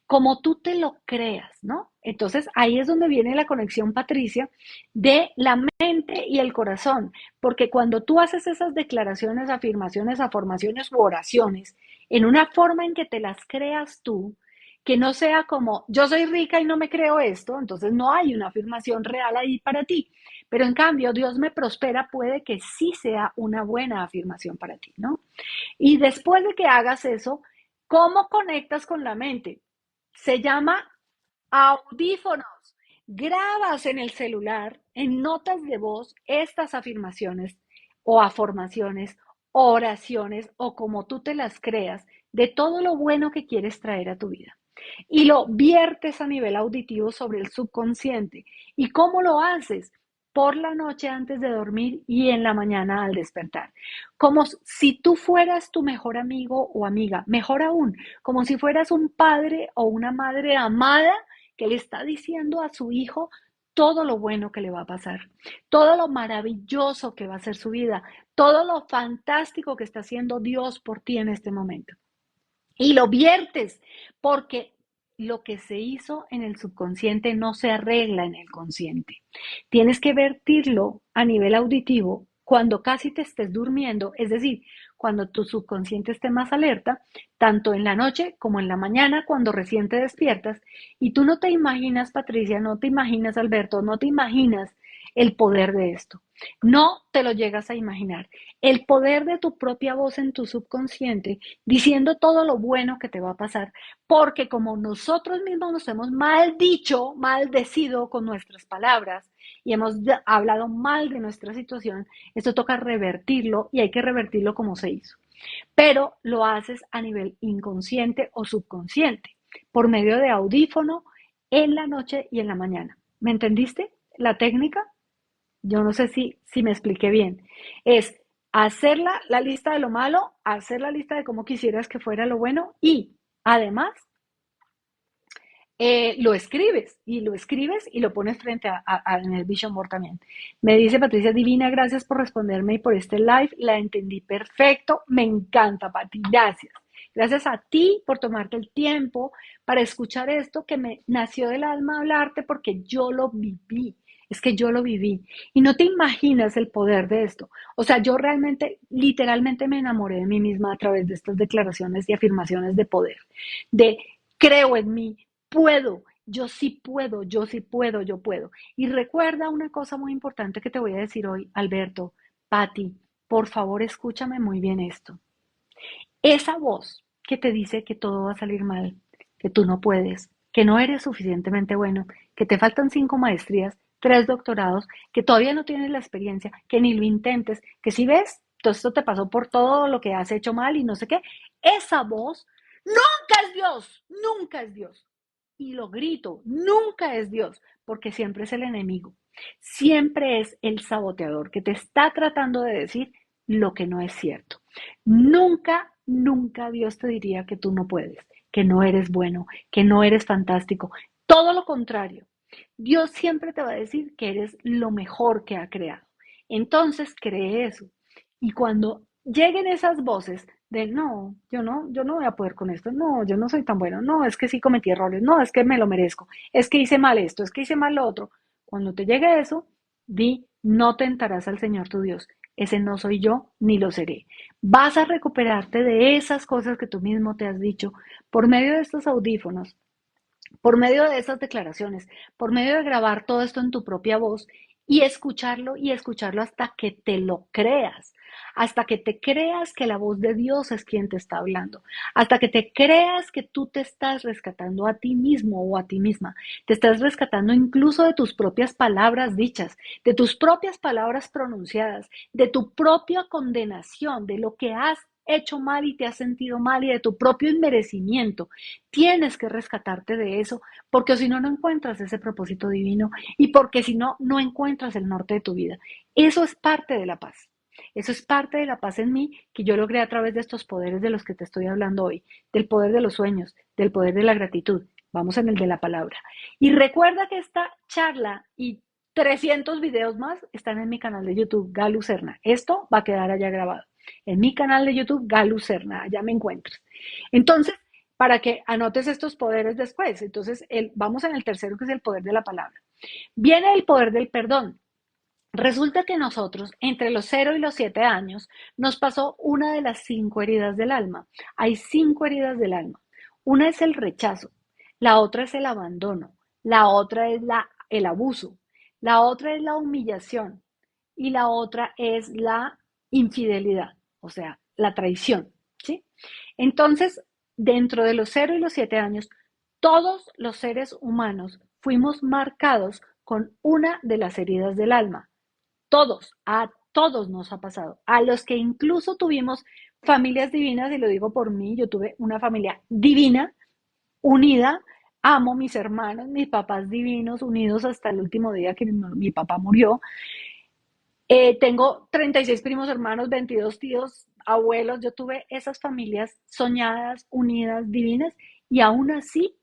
como tú te lo creas, ¿no? Entonces ahí es donde viene la conexión, Patricia, de la mente y el corazón, porque cuando tú haces esas declaraciones, afirmaciones, afirmaciones u oraciones en una forma en que te las creas tú, que no sea como yo soy rica y no me creo esto, entonces no hay una afirmación real ahí para ti. Pero en cambio, Dios me prospera puede que sí sea una buena afirmación para ti, ¿no? Y después de que hagas eso, ¿cómo conectas con la mente? Se llama audífonos. Grabas en el celular, en notas de voz, estas afirmaciones o afirmaciones, oraciones o como tú te las creas de todo lo bueno que quieres traer a tu vida. Y lo viertes a nivel auditivo sobre el subconsciente. ¿Y cómo lo haces? Por la noche antes de dormir y en la mañana al despertar. Como si tú fueras tu mejor amigo o amiga, mejor aún, como si fueras un padre o una madre amada que le está diciendo a su hijo todo lo bueno que le va a pasar, todo lo maravilloso que va a ser su vida, todo lo fantástico que está haciendo Dios por ti en este momento. Y lo viertes, porque lo que se hizo en el subconsciente no se arregla en el consciente. Tienes que vertirlo a nivel auditivo cuando casi te estés durmiendo, es decir, cuando tu subconsciente esté más alerta, tanto en la noche como en la mañana, cuando recién te despiertas, y tú no te imaginas, Patricia, no te imaginas, Alberto, no te imaginas el poder de esto. No te lo llegas a imaginar. El poder de tu propia voz en tu subconsciente diciendo todo lo bueno que te va a pasar, porque como nosotros mismos nos hemos mal dicho, maldecido con nuestras palabras y hemos hablado mal de nuestra situación, esto toca revertirlo y hay que revertirlo como se hizo. Pero lo haces a nivel inconsciente o subconsciente, por medio de audífono en la noche y en la mañana. ¿Me entendiste la técnica? Yo no sé si me expliqué bien. Es hacer la lista de lo malo, hacer la lista de cómo quisieras que fuera lo bueno y además lo escribes y lo pones frente en el Vision Board también. Me dice Patricia, divina, gracias por responderme y por este live, la entendí perfecto, me encanta, Pati, gracias. Gracias a ti por tomarte el tiempo para escuchar esto que me nació del alma hablarte porque yo lo viví. Es que yo lo viví. Y no te imaginas el poder de esto. O sea, yo realmente, literalmente me enamoré de mí misma a través de estas declaraciones y afirmaciones de poder. De creo en mí, puedo, yo sí puedo, yo sí puedo, yo puedo. Y recuerda una cosa muy importante que te voy a decir hoy, Alberto, Patti, por favor escúchame muy bien esto. Esa voz que te dice que todo va a salir mal, que tú no puedes, que no eres suficientemente bueno, que te faltan 5 maestrías, 3 doctorados, que todavía no tienes la experiencia, que ni lo intentes, que si ves, todo esto te pasó por todo lo que has hecho mal y no sé qué, esa voz nunca es Dios, nunca es Dios. Y lo grito, nunca es Dios, porque siempre es el enemigo, siempre es el saboteador que te está tratando de decir lo que no es cierto. Nunca, nunca Dios te diría que tú no puedes, que no eres bueno, que no eres fantástico. Todo lo contrario. Dios siempre te va a decir que eres lo mejor que ha creado. Entonces cree eso. Y cuando lleguen esas voces de no, yo no voy a poder con esto, no, yo no soy tan bueno, no, es que sí cometí errores, no, es que me lo merezco, es que hice mal esto, es que hice mal lo otro. Cuando te llegue eso, di, no tentarás al Señor tu Dios. Ese no soy yo, ni lo seré. Vas a recuperarte de esas cosas que tú mismo te has dicho por medio de estos audífonos, por medio de esas declaraciones, por medio de grabar todo esto en tu propia voz y escucharlo hasta que te lo creas, hasta que te creas que la voz de Dios es quien te está hablando, hasta que te creas que tú te estás rescatando a ti mismo o a ti misma, te estás rescatando incluso de tus propias palabras dichas, de tus propias palabras pronunciadas, de tu propia condenación, de lo que has hecho mal y te has sentido mal y de tu propio inmerecimiento. Tienes que rescatarte de eso, porque si no, no encuentras ese propósito divino y porque si no, no encuentras el norte de tu vida. Eso es parte de la paz. Eso es parte de la paz en mí que yo logré a través de estos poderes de los que te estoy hablando hoy, del poder de los sueños, del poder de la gratitud. Vamos en el de la palabra. Y recuerda que esta charla y 300 videos más están en mi canal de YouTube, Galu Serna. Esto va a quedar allá grabado. En mi canal de YouTube, Galu Serna, allá me encuentras. Entonces, para que anotes estos poderes después. Entonces, vamos en el tercero, que es el poder de la palabra. Viene el poder del perdón. Resulta que nosotros, entre los 0 y los 7 años, nos pasó una de las 5 heridas del alma. Hay 5 heridas del alma. Una es el rechazo, la otra es el abandono, la otra es el abuso, la otra es la humillación y la otra es la infidelidad, o sea, la traición, ¿sí? Entonces, dentro de los 0 y los 7 años, todos los seres humanos fuimos marcados con una de las heridas del alma. Todos, a todos nos ha pasado. A los que incluso tuvimos familias divinas, y lo digo por mí, yo tuve una familia divina, unida, amo mis hermanos, mis papás divinos, unidos hasta el último día que mi papá murió. Tengo 36 primos hermanos, 22 tíos, abuelos. Yo tuve esas familias soñadas, unidas, divinas, y aún así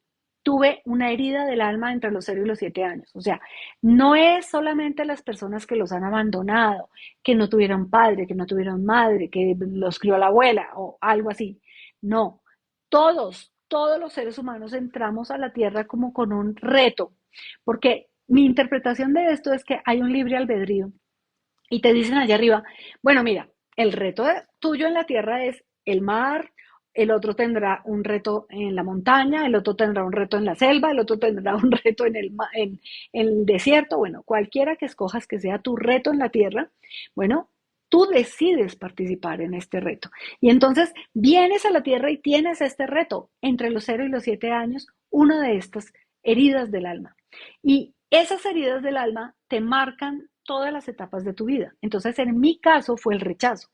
tuve una herida del alma entre los 0 y los 7 años. O sea, no es solamente las personas que los han abandonado, que no tuvieron padre, que no tuvieron madre, que los crió la abuela o algo así. No, todos los seres humanos entramos a la tierra como con un reto, porque mi interpretación de esto es que hay un libre albedrío y te dicen allá arriba, bueno, mira, el reto tuyo en la tierra es el mar, el otro tendrá un reto en la montaña, el otro tendrá un reto en la selva, el otro tendrá un reto en el desierto, bueno, cualquiera que escojas que sea tu reto en la tierra, bueno, tú decides participar en este reto. Y entonces vienes a la tierra y tienes este reto entre los 0 y los 7 años, una de estas heridas del alma. Y esas heridas del alma te marcan todas las etapas de tu vida. Entonces, en mi caso fue el rechazo,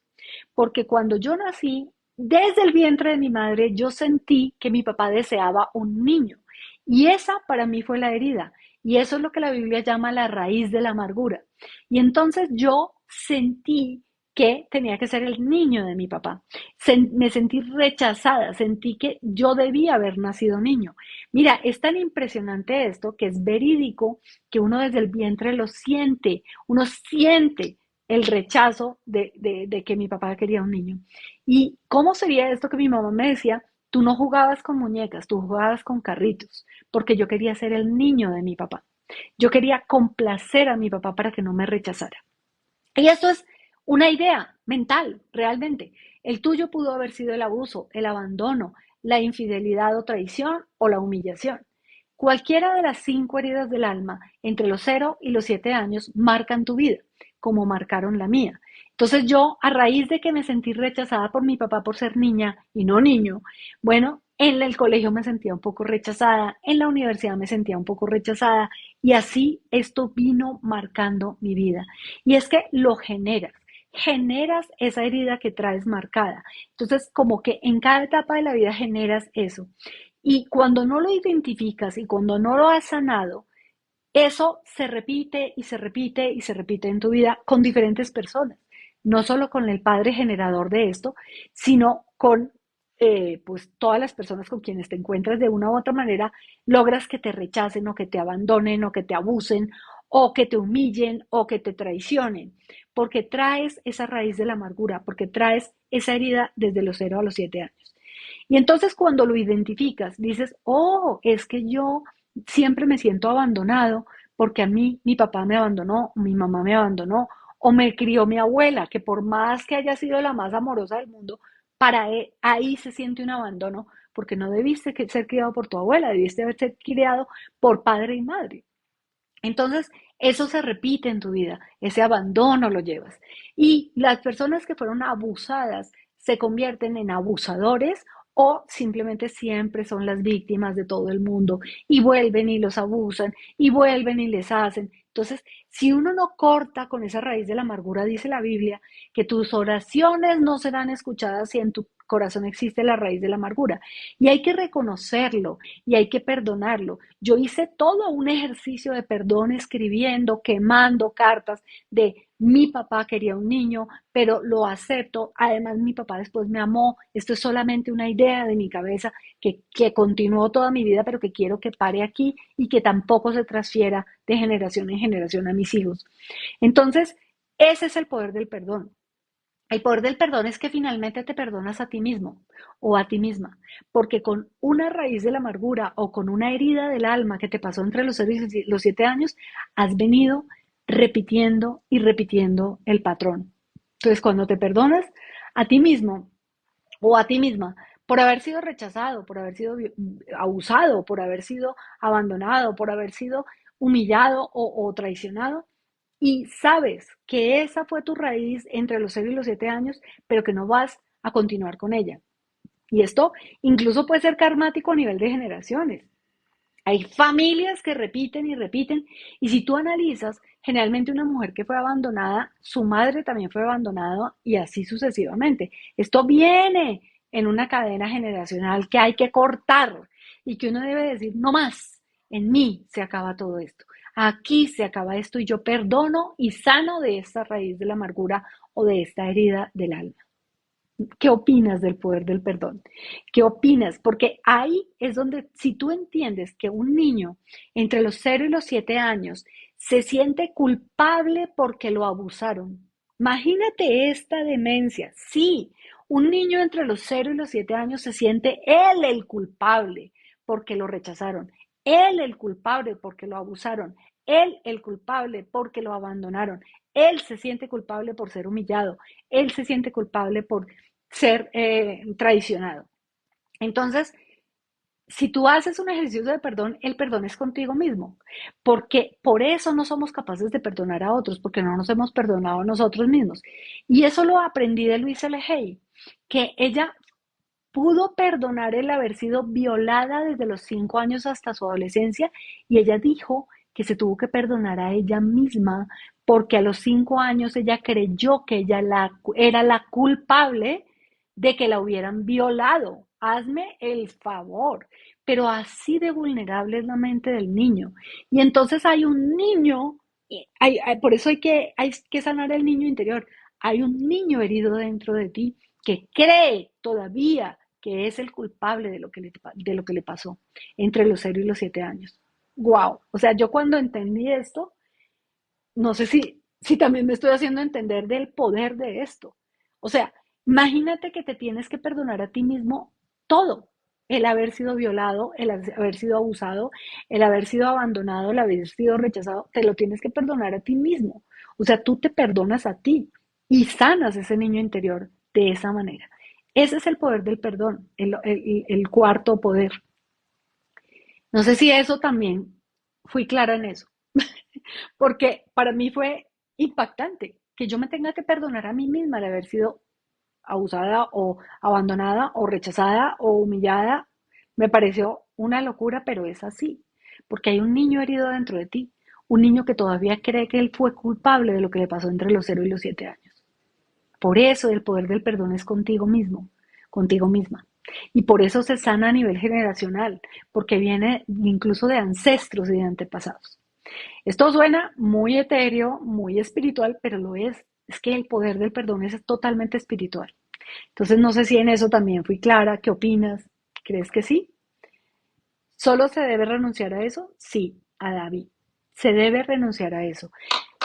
porque cuando yo nací, desde el vientre de mi madre, yo sentí que mi papá deseaba un niño. Y esa para mí fue la herida. Y eso es lo que la Biblia llama la raíz de la amargura. Y entonces yo sentí que tenía que ser el niño de mi papá. Me sentí rechazada, sentí que yo debía haber nacido niño. Mira, es tan impresionante esto que es verídico que uno desde el vientre lo siente, uno siente el rechazo de que mi papá quería un niño. ¿Y cómo sería esto que mi mamá me decía? Tú no jugabas con muñecas, tú jugabas con carritos, porque yo quería ser el niño de mi papá. Yo quería complacer a mi papá para que no me rechazara. Y esto es una idea mental, realmente. El tuyo pudo haber sido el abuso, el abandono, la infidelidad o traición o la humillación. Cualquiera de las 5 heridas del alma entre los 0 y los 7 años marcan tu vida, como marcaron la mía. Entonces yo, a raíz de que me sentí rechazada por mi papá por ser niña y no niño, bueno, en el colegio me sentía un poco rechazada, en la universidad me sentía un poco rechazada y así esto vino marcando mi vida. Y es que lo generas esa herida que traes marcada. Entonces, como que en cada etapa de la vida generas eso. Y cuando no lo identificas y cuando no lo has sanado, eso se repite y se repite y se repite en tu vida con diferentes personas. No solo con el padre generador de esto, sino con pues todas las personas con quienes te encuentras de una u otra manera, logras que te rechacen o que te abandonen o que te abusen o que te humillen o que te traicionen, porque traes esa raíz de la amargura, porque traes esa herida desde los 0 a los 7 años. Y entonces cuando lo identificas, dices, oh, es que yo siempre me siento abandonado porque a mí mi papá me abandonó, mi mamá me abandonó, o me crió mi abuela, que por más que haya sido la más amorosa del mundo, ahí se siente un abandono, porque no debiste ser criado por tu abuela, debiste haber sido criado por padre y madre. Entonces, eso se repite en tu vida, ese abandono lo llevas. Y las personas que fueron abusadas se convierten en abusadores o simplemente siempre son las víctimas de todo el mundo y vuelven y los abusan y vuelven y les hacen. Entonces, si uno no corta con esa raíz de la amargura, dice la Biblia, que tus oraciones no serán escuchadas si en tu corazón existe la raíz de la amargura. Y hay que reconocerlo y hay que perdonarlo. Yo hice todo un ejercicio de perdón escribiendo, quemando cartas de mi papá quería un niño, pero lo acepto. Además, mi papá después me amó. Esto es solamente una idea de mi cabeza que continuó toda mi vida, pero que quiero que pare aquí y que tampoco se transfiera de generación en generación a mis hijos. Entonces, ese es el poder del perdón. El poder del perdón es que finalmente te perdonas a ti mismo o a ti misma, porque con una raíz de la amargura o con una herida del alma que te pasó entre los 0 y los 7 años, has venido repitiendo y repitiendo el patrón. Entonces, cuando te perdonas a ti mismo o a ti misma por haber sido rechazado, por haber sido abusado, por haber sido abandonado, por haber sido humillado o traicionado, y sabes que esa fue tu raíz entre los 0 y los 7 años, pero que no vas a continuar con ella. Y esto incluso puede ser karmático a nivel de generaciones. Hay familias que repiten y repiten, y si tú analizas, generalmente una mujer que fue abandonada, su madre también fue abandonada y así sucesivamente. Esto viene en una cadena generacional que hay que cortar y que uno debe decir, no más, en mí se acaba todo esto. Aquí se acaba esto y yo perdono y sano de esta raíz de la amargura o de esta herida del alma. ¿Qué opinas del poder del perdón? ¿Qué opinas? Porque ahí es donde, si tú entiendes que un niño entre los 0 y los 7 años se siente culpable porque lo abusaron, imagínate esta demencia. Sí, un niño entre los 0 y los 7 años se siente él el culpable porque lo rechazaron, él el culpable porque lo abusaron, él el culpable porque lo abandonaron, él se siente culpable por ser humillado, él se siente culpable por ser traicionado. Entonces, si tú haces un ejercicio de perdón, el perdón es contigo mismo, porque por eso no somos capaces de perdonar a otros, porque no nos hemos perdonado a nosotros mismos. Y eso lo aprendí de Luisa Hay, que ella pudo perdonar el haber sido violada desde los 5 años hasta su adolescencia y ella dijo que se tuvo que perdonar a ella misma porque a los 5 años ella creyó que ella era la culpable de que la hubieran violado. Hazme el favor. Pero así de vulnerable es la mente del niño. Y entonces hay un niño, por eso hay que sanar el niño interior. hay un niño herido dentro de ti que cree todavía que es el culpable de lo que le pasó entre los 0 y los 7 años. Wow. O sea, yo cuando entendí esto, no sé si también me estoy haciendo entender del poder de esto. O sea, imagínate que te tienes que perdonar a ti mismo todo. El haber sido violado, el haber sido abusado, el haber sido abandonado, el haber sido rechazado, te lo tienes que perdonar a ti mismo. O sea, tú te perdonas a ti y sanas ese niño interior de esa manera. Ese es el poder del perdón, el cuarto poder. No sé si eso también fui clara en eso. Porque para mí fue impactante que yo me tenga que perdonar a mí misma de haber sido abusada o abandonada o rechazada o humillada. Me pareció una locura, pero es así, porque hay un niño herido dentro de ti, un niño que todavía cree que él fue culpable de lo que le pasó entre los 0 y los 7 años. Por eso el poder del perdón es contigo mismo, contigo misma. Y por eso se sana a nivel generacional, porque viene incluso de ancestros y de antepasados. Esto suena muy etéreo, muy espiritual, pero lo es. Es que el poder del perdón es totalmente espiritual. Entonces, no sé si en eso también fui clara. ¿Qué opinas? ¿Crees que sí? ¿Solo se debe renunciar a eso? Sí, a David. Se debe renunciar a eso.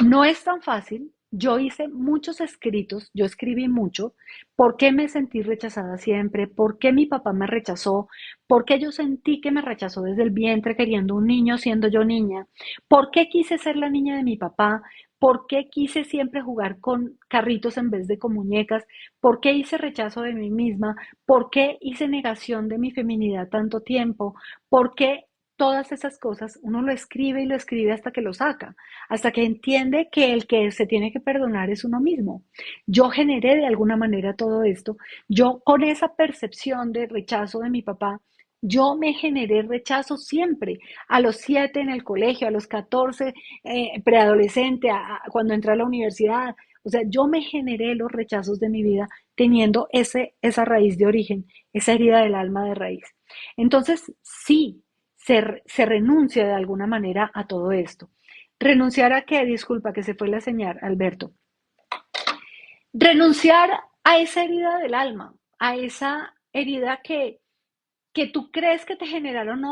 No es tan fácil. Yo hice muchos escritos, yo escribí mucho. ¿Por qué me sentí rechazada siempre? ¿Por qué mi papá me rechazó? ¿Por qué yo sentí que me rechazó desde el vientre queriendo un niño siendo yo niña? ¿Por qué quise ser la niña de mi papá? ¿Por qué quise siempre jugar con carritos en vez de con muñecas? ¿Por qué hice rechazo de mí misma? ¿Por qué hice negación de mi feminidad tanto tiempo? ¿Por qué todas esas cosas uno lo escribe y lo escribe hasta que lo saca? Hasta que entiende que el que se tiene que perdonar es uno mismo. Yo generé de alguna manera todo esto. Yo con esa percepción de rechazo de mi papá, yo me generé rechazo siempre, a los 7 en el colegio, a los 14 preadolescente, cuando entré a la universidad. O sea, yo me generé los rechazos de mi vida teniendo esa raíz de origen, esa herida del alma de raíz. Entonces, sí, se renuncia de alguna manera a todo esto. ¿Renunciar a qué? Disculpa, que se fue la señal, Alberto. Renunciar a esa herida del alma, a esa herida que tú crees que te generaron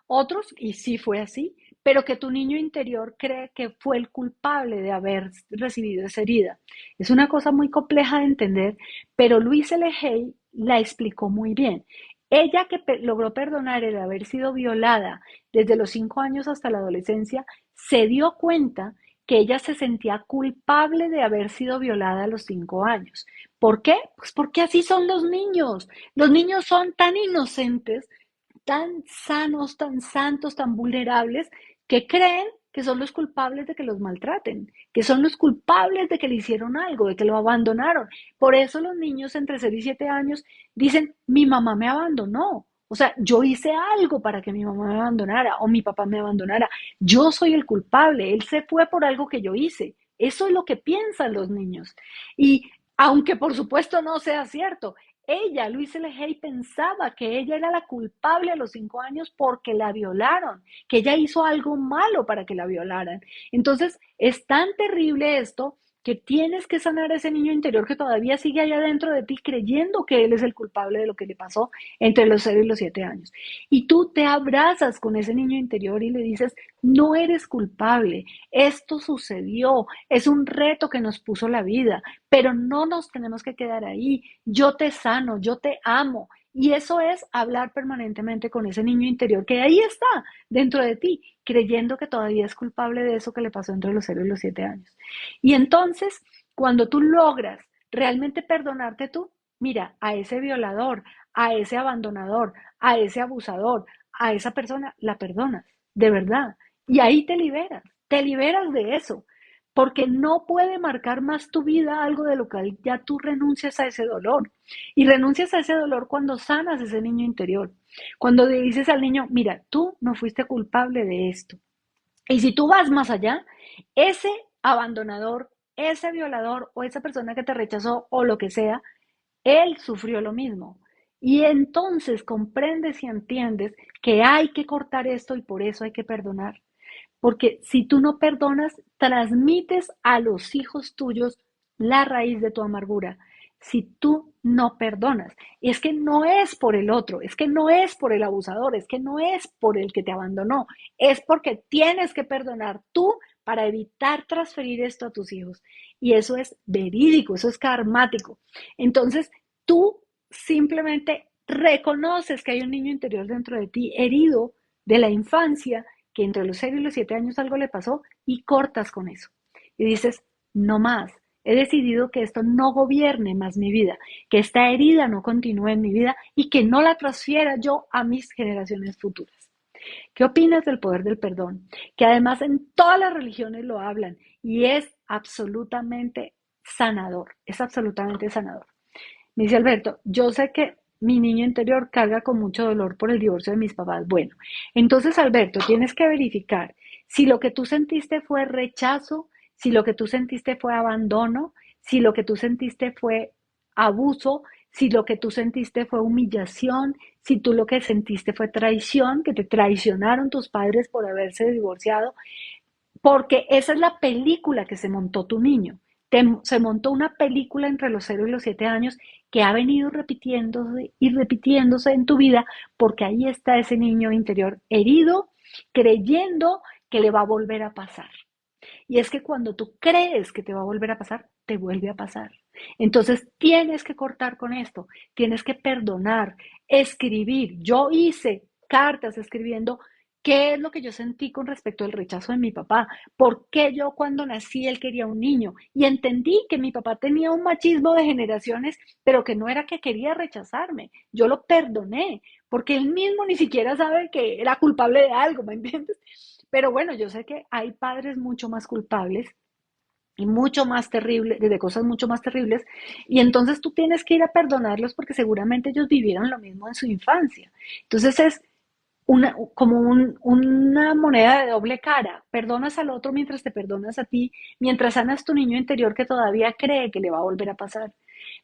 otros, y sí fue así, pero que tu niño interior cree que fue el culpable de haber recibido esa herida. Es una cosa muy compleja de entender, pero Louise L. Hay la explicó muy bien. Ella que logró perdonar el haber sido violada desde los 5 años hasta la adolescencia, se dio cuenta que ella se sentía culpable de haber sido violada a los 5 años. ¿Por qué? Pues porque así son los niños. Los niños son tan inocentes, tan sanos, tan santos, tan vulnerables, que creen que son los culpables de que los maltraten, que son los culpables de que le hicieron algo, de que lo abandonaron. Por eso los niños entre 0 y 7 años dicen, mi mamá me abandonó. O sea, yo hice algo para que mi mamá me abandonara o mi papá me abandonara. Yo soy el culpable, él se fue por algo que yo hice. Eso es lo que piensan los niños. Y aunque por supuesto no sea cierto, ella, Louise L. Hay, pensaba que ella era la culpable a los 5 años porque la violaron, que ella hizo algo malo para que la violaran. Entonces, es tan terrible esto que tienes que sanar a ese niño interior que todavía sigue allá dentro de ti creyendo que él es el culpable de lo que le pasó entre los 0 y los 7 años. Y tú te abrazas con ese niño interior y le dices, no eres culpable, esto sucedió, es un reto que nos puso la vida, pero no nos tenemos que quedar ahí. Yo te sano, yo te amo. Y eso es hablar permanentemente con ese niño interior que ahí está, dentro de ti, creyendo que todavía es culpable de eso que le pasó entre los 0 y los 7 años. Y entonces, cuando tú logras realmente perdonarte tú, mira, a ese violador, a ese abandonador, a ese abusador, a esa persona, la perdonas, de verdad. Y ahí te liberas de eso, porque no puede marcar más tu vida algo de lo que ya tú renuncias a ese dolor. Y renuncias a ese dolor cuando sanas ese niño interior, cuando le dices al niño, mira, tú no fuiste culpable de esto. Y si tú vas más allá, ese abandonador, ese violador o esa persona que te rechazó o lo que sea, él sufrió lo mismo. Y entonces comprendes y entiendes que hay que cortar esto y por eso hay que perdonar. Porque si tú no perdonas, transmites a los hijos tuyos la raíz de tu amargura si tú no perdonas. Y es que no es por el otro, es que no es por el abusador, es que no es por el que te abandonó, es porque tienes que perdonar tú para evitar transferir esto a tus hijos. Y eso es verídico, eso es karmático. Entonces, tú simplemente reconoces que hay un niño interior dentro de ti herido de la infancia, que entre los 6 y los 7 años algo le pasó y cortas con eso. Y dices, no más, he decidido que esto no gobierne más mi vida, que esta herida no continúe en mi vida y que no la transfiera yo a mis generaciones futuras. ¿Qué opinas del poder del perdón? Que además en todas las religiones lo hablan y es absolutamente sanador, es absolutamente sanador. Me dice Alberto, yo sé que mi niño interior carga con mucho dolor por el divorcio de mis papás. Bueno, entonces Alberto, tienes que verificar si lo que tú sentiste fue rechazo, si lo que tú sentiste fue abandono, si lo que tú sentiste fue abuso, si lo que tú sentiste fue humillación, si tú lo que sentiste fue traición, que te traicionaron tus padres por haberse divorciado, porque esa es la película que se montó tu niño. Se montó una película entre los 0 y los 7 años que ha venido repitiéndose y repitiéndose en tu vida porque ahí está ese niño interior herido, creyendo que le va a volver a pasar. Y es que cuando tú crees que te va a volver a pasar, te vuelve a pasar. Entonces tienes que cortar con esto, tienes que perdonar, escribir. Yo hice cartas escribiendo qué es lo que yo sentí con respecto al rechazo de mi papá, por qué yo cuando nací él quería un niño y entendí que mi papá tenía un machismo de generaciones, pero que no era que quería rechazarme. Yo lo perdoné porque él mismo ni siquiera sabe que era culpable de algo, ¿me entiendes? Pero bueno, yo sé que hay padres mucho más culpables y mucho más terribles, de cosas mucho más terribles, y entonces tú tienes que ir a perdonarlos porque seguramente ellos vivieron lo mismo en su infancia. Entonces es una moneda de doble cara. Perdonas al otro mientras te perdonas a ti, mientras sanas tu niño interior que todavía cree que le va a volver a pasar.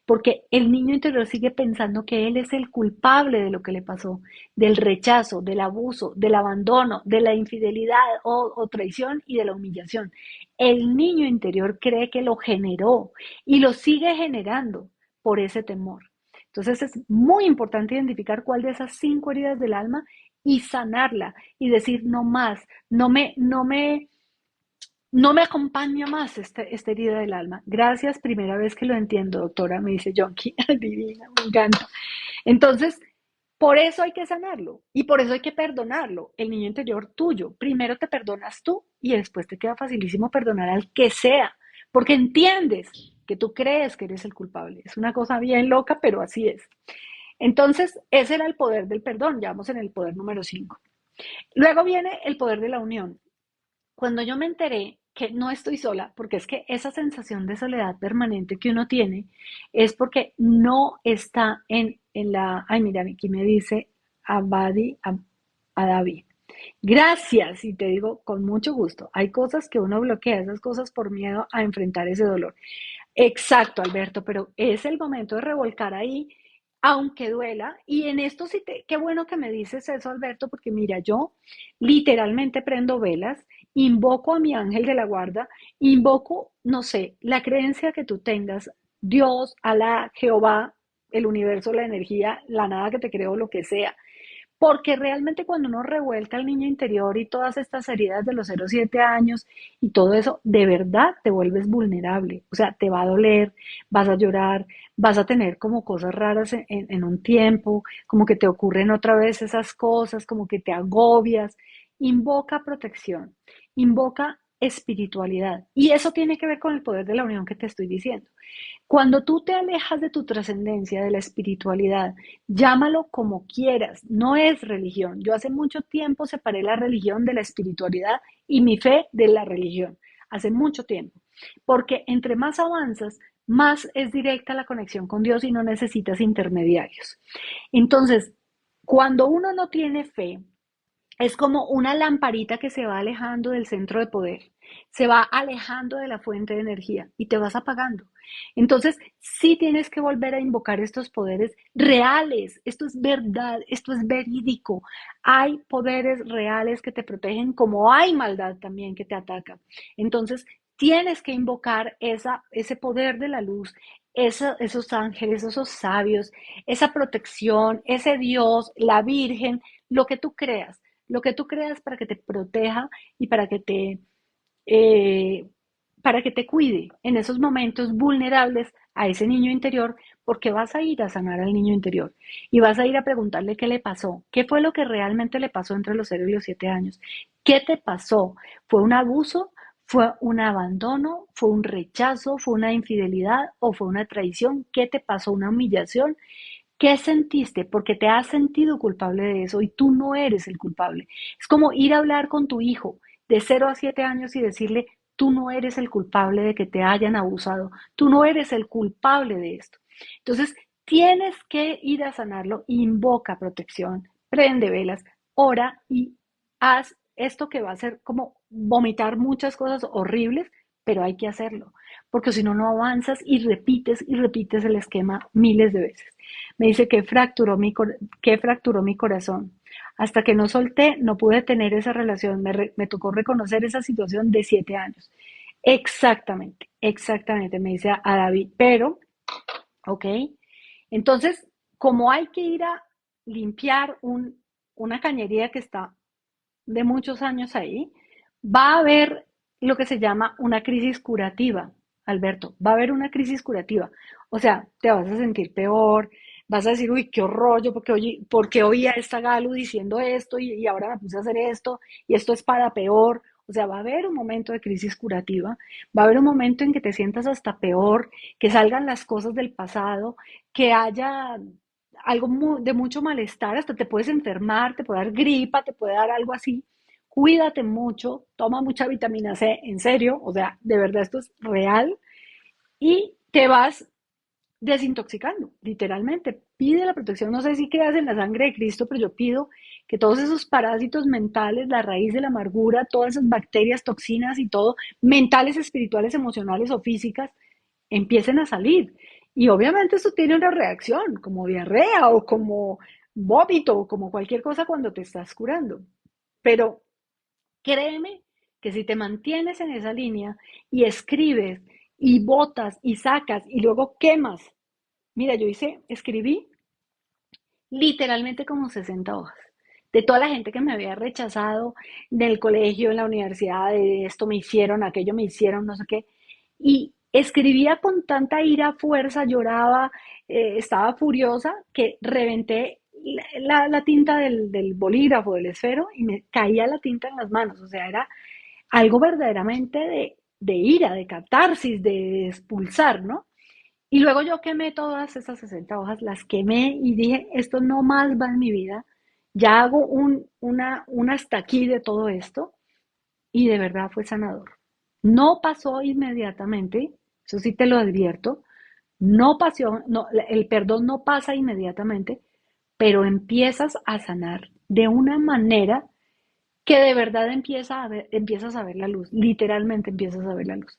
Porque el niño interior sigue pensando que él es el culpable de lo que le pasó, del rechazo, del abuso, del abandono, de la infidelidad o traición y de la humillación. El niño interior cree que lo generó y lo sigue generando por ese temor. Entonces es muy importante identificar cuál de esas 5 heridas del alma y sanarla y decir no más, no me acompaña más esta herida del alma. Gracias, primera vez que lo entiendo, doctora, me dice Jonky. Divina, me encanta. Entonces, por eso hay que sanarlo y por eso hay que perdonarlo, el niño interior tuyo. Primero te perdonas tú y después te queda facilísimo perdonar al que sea, porque entiendes que tú crees que eres el culpable. Es una cosa bien loca, pero así es. Entonces, ese era el poder del perdón, ya vamos en el poder número 5. Luego viene el poder de la unión. Cuando yo me enteré que no estoy sola, porque es que esa sensación de soledad permanente que uno tiene es porque no está en la, ay, mira, aquí me dice Abadi, Adavi. Gracias, y te digo con mucho gusto. Hay cosas que uno bloquea, esas cosas por miedo a enfrentar ese dolor. Exacto, Alberto, pero es el momento de revolcar ahí, aunque duela. Y en esto sí qué bueno que me dices eso, Alberto, porque mira, yo literalmente prendo velas, invoco a mi ángel de la guarda, invoco, no sé, la creencia que tú tengas, Dios, Alá, Jehová, el universo, la energía, la nada que te creo, lo que sea. Porque realmente cuando uno revuelca al niño interior y todas estas heridas de los 0 a 7 años y todo eso, de verdad te vuelves vulnerable. O sea, te va a doler, vas a llorar, vas a tener como cosas raras en un tiempo, como que te ocurren otra vez esas cosas, como que te agobias. Invoca protección, invoca espiritualidad. Y eso tiene que ver con el poder de la unión que te estoy diciendo. Cuando tú te alejas de tu trascendencia, de la espiritualidad, llámalo como quieras, no es religión. Yo hace mucho tiempo separé la religión de la espiritualidad y mi fe de la religión, hace mucho tiempo, porque entre más avanzas, más es directa la conexión con Dios y no necesitas intermediarios. Entonces, cuando uno no tiene fe, es como una lamparita que se va alejando del centro de poder, se va alejando de la fuente de energía y te vas apagando. Entonces, sí tienes que volver a invocar estos poderes reales. Esto es verdad, esto es verídico. Hay poderes reales que te protegen, como hay maldad también que te ataca. Entonces, tienes que invocar ese poder de la luz, esos ángeles, esos sabios, esa protección, ese Dios, la Virgen, lo que tú creas, lo que tú creas para que te proteja y eh, para que te cuide en esos momentos vulnerables a ese niño interior, porque vas a ir a sanar al niño interior y vas a ir a preguntarle qué le pasó, qué fue lo que realmente le pasó entre los 0 y los 7 años, qué te pasó, fue un abuso, fue un abandono, fue un rechazo, fue una infidelidad o fue una traición, qué te pasó, una humillación. ¿Qué sentiste? Porque te has sentido culpable de eso y tú no eres el culpable. Es como ir a hablar con tu hijo de 0 a 7 años y decirle, tú no eres el culpable de que te hayan abusado, tú no eres el culpable de esto. Entonces, tienes que ir a sanarlo, invoca protección, prende velas, ora y haz esto que va a ser como vomitar muchas cosas horribles, pero hay que hacerlo, porque si no, no avanzas y repites el esquema miles de veces. Me dice que fracturó mi corazón. Hasta que no solté, no pude tener esa relación. Me tocó reconocer esa situación de 7 años. Exactamente, exactamente, me dice a David. Pero, ok, entonces, como hay que ir a limpiar una cañería que está de muchos años ahí, va a haber lo que se llama una crisis curativa, Alberto, va a haber una crisis curativa. O sea, te vas a sentir peor, vas a decir, uy, qué horror, yo porque oí a esta Galu diciendo esto y ahora me puse a hacer esto y esto es para peor. O sea, va a haber un momento de crisis curativa, va a haber un momento en que te sientas hasta peor, que salgan las cosas del pasado, que haya algo de mucho malestar, hasta te puedes enfermar, te puede dar gripa, te puede dar algo así. Cuídate mucho, toma mucha vitamina C, en serio, o sea, de verdad esto es real y te vas desintoxicando, literalmente. Pide la protección, no sé si creas en la sangre de Cristo, pero yo pido que todos esos parásitos mentales, la raíz de la amargura, todas esas bacterias, toxinas y todo, mentales, espirituales, emocionales o físicas, empiecen a salir. Y obviamente esto tiene una reacción, como diarrea o como vómito o como cualquier cosa cuando te estás curando. Pero créeme que si te mantienes en esa línea y escribes y botas y sacas y luego quemas. Mira, escribí literalmente como 60 hojas de toda la gente que me había rechazado del colegio, en la universidad, de esto me hicieron, aquello me hicieron, no sé qué. Y escribía con tanta ira, fuerza, lloraba, estaba furiosa, que reventé la tinta del bolígrafo, del esfero, y me caía la tinta en las manos. O sea, era algo verdaderamente de ira, de catarsis, de expulsar, ¿no? Y luego yo quemé todas esas 60 hojas, las quemé y dije, esto no más va en mi vida, ya hago un hasta aquí de todo esto y de verdad fue sanador. No pasó inmediatamente, eso sí te lo advierto, no pasó, no, el perdón no pasa inmediatamente, pero empiezas a sanar de una manera que de verdad empiezas a ver la luz, literalmente empiezas a ver la luz.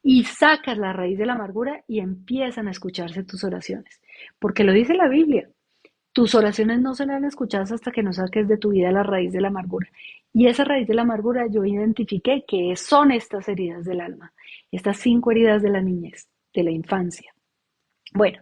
Y sacas la raíz de la amargura y empiezan a escucharse tus oraciones. Porque lo dice la Biblia, tus oraciones no serán escuchadas hasta que no saques de tu vida la raíz de la amargura. Y esa raíz de la amargura yo identifiqué que son estas heridas del alma, estas 5 heridas de la niñez, de la infancia. Bueno,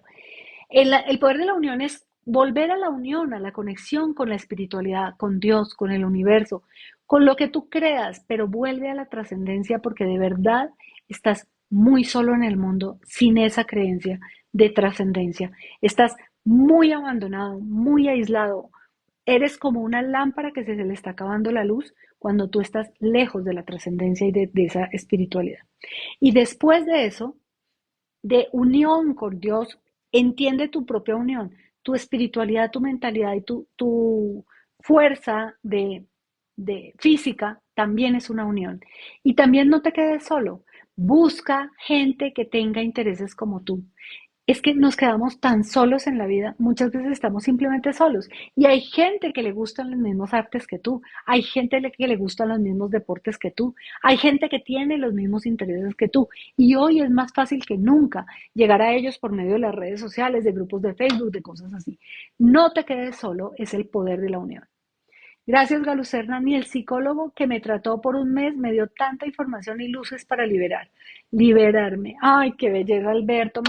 el poder de la unión es volver a la unión, a la conexión con la espiritualidad, con Dios, con el universo, con lo que tú creas, pero vuelve a la trascendencia porque de verdad estás muy solo en el mundo sin esa creencia de trascendencia. Estás muy abandonado, muy aislado. Eres como una lámpara que se le está acabando la luz cuando tú estás lejos de la trascendencia y de esa espiritualidad. Y después de eso, de unión con Dios, entiende tu propia unión, tu espiritualidad, tu mentalidad y tu fuerza de física también es una unión. Y también no te quedes solo, busca gente que tenga intereses como tú. Es que nos quedamos tan solos en la vida, muchas veces estamos simplemente solos. Y hay gente que le gustan las mismas artes que tú, hay gente que le gustan los mismos deportes que tú, hay gente que tiene los mismos intereses que tú. Y hoy es más fácil que nunca llegar a ellos por medio de las redes sociales, de grupos de Facebook, de cosas así. No te quedes solo, es el poder de la unión. Gracias, Galucerna. Ni el psicólogo que me trató por un mes me dio tanta información y luces para liberarme. Ay, qué belleza, Alberto.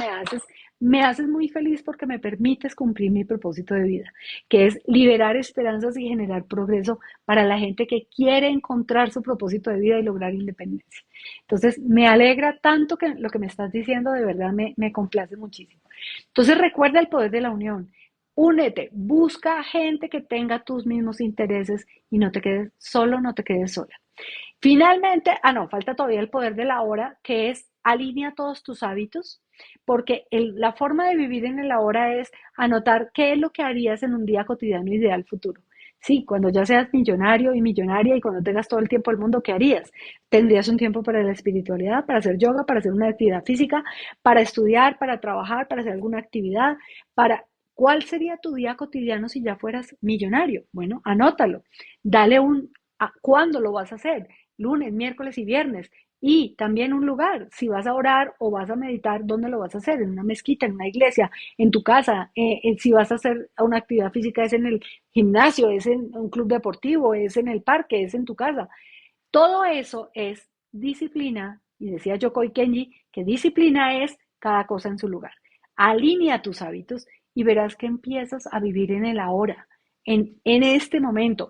Me haces muy feliz porque me permites cumplir mi propósito de vida, que es liberar esperanzas y generar progreso para la gente que quiere encontrar su propósito de vida y lograr independencia. Entonces, me alegra tanto que lo que me estás diciendo, de verdad me complace muchísimo. Entonces, recuerda el poder de la unión. Únete, busca gente que tenga tus mismos intereses y no te quedes solo, no te quedes sola. Finalmente, no, falta todavía el poder de la hora, que es alinea todos tus hábitos, porque la forma de vivir en el ahora es anotar qué es lo que harías en un día cotidiano ideal futuro. Sí, cuando ya seas millonario y millonaria y cuando tengas todo el tiempo del mundo, ¿qué harías? Tendrías un tiempo para la espiritualidad, para hacer yoga, para hacer una actividad física, para estudiar, para trabajar, para hacer alguna actividad, para... ¿Cuál sería tu día cotidiano si ya fueras millonario? Bueno, anótalo. Dale ¿cuándo lo vas a hacer? Lunes, miércoles y viernes. Y también un lugar, si vas a orar o vas a meditar, ¿dónde lo vas a hacer? En una mezquita, en una iglesia, en tu casa. Si vas a hacer una actividad física, es en el gimnasio, es en un club deportivo, es en el parque, es en tu casa. Todo eso es disciplina. Y decía Yokoi Kenji que disciplina es cada cosa en su lugar. Alinea tus hábitos y verás que empiezas a vivir en el ahora, en este momento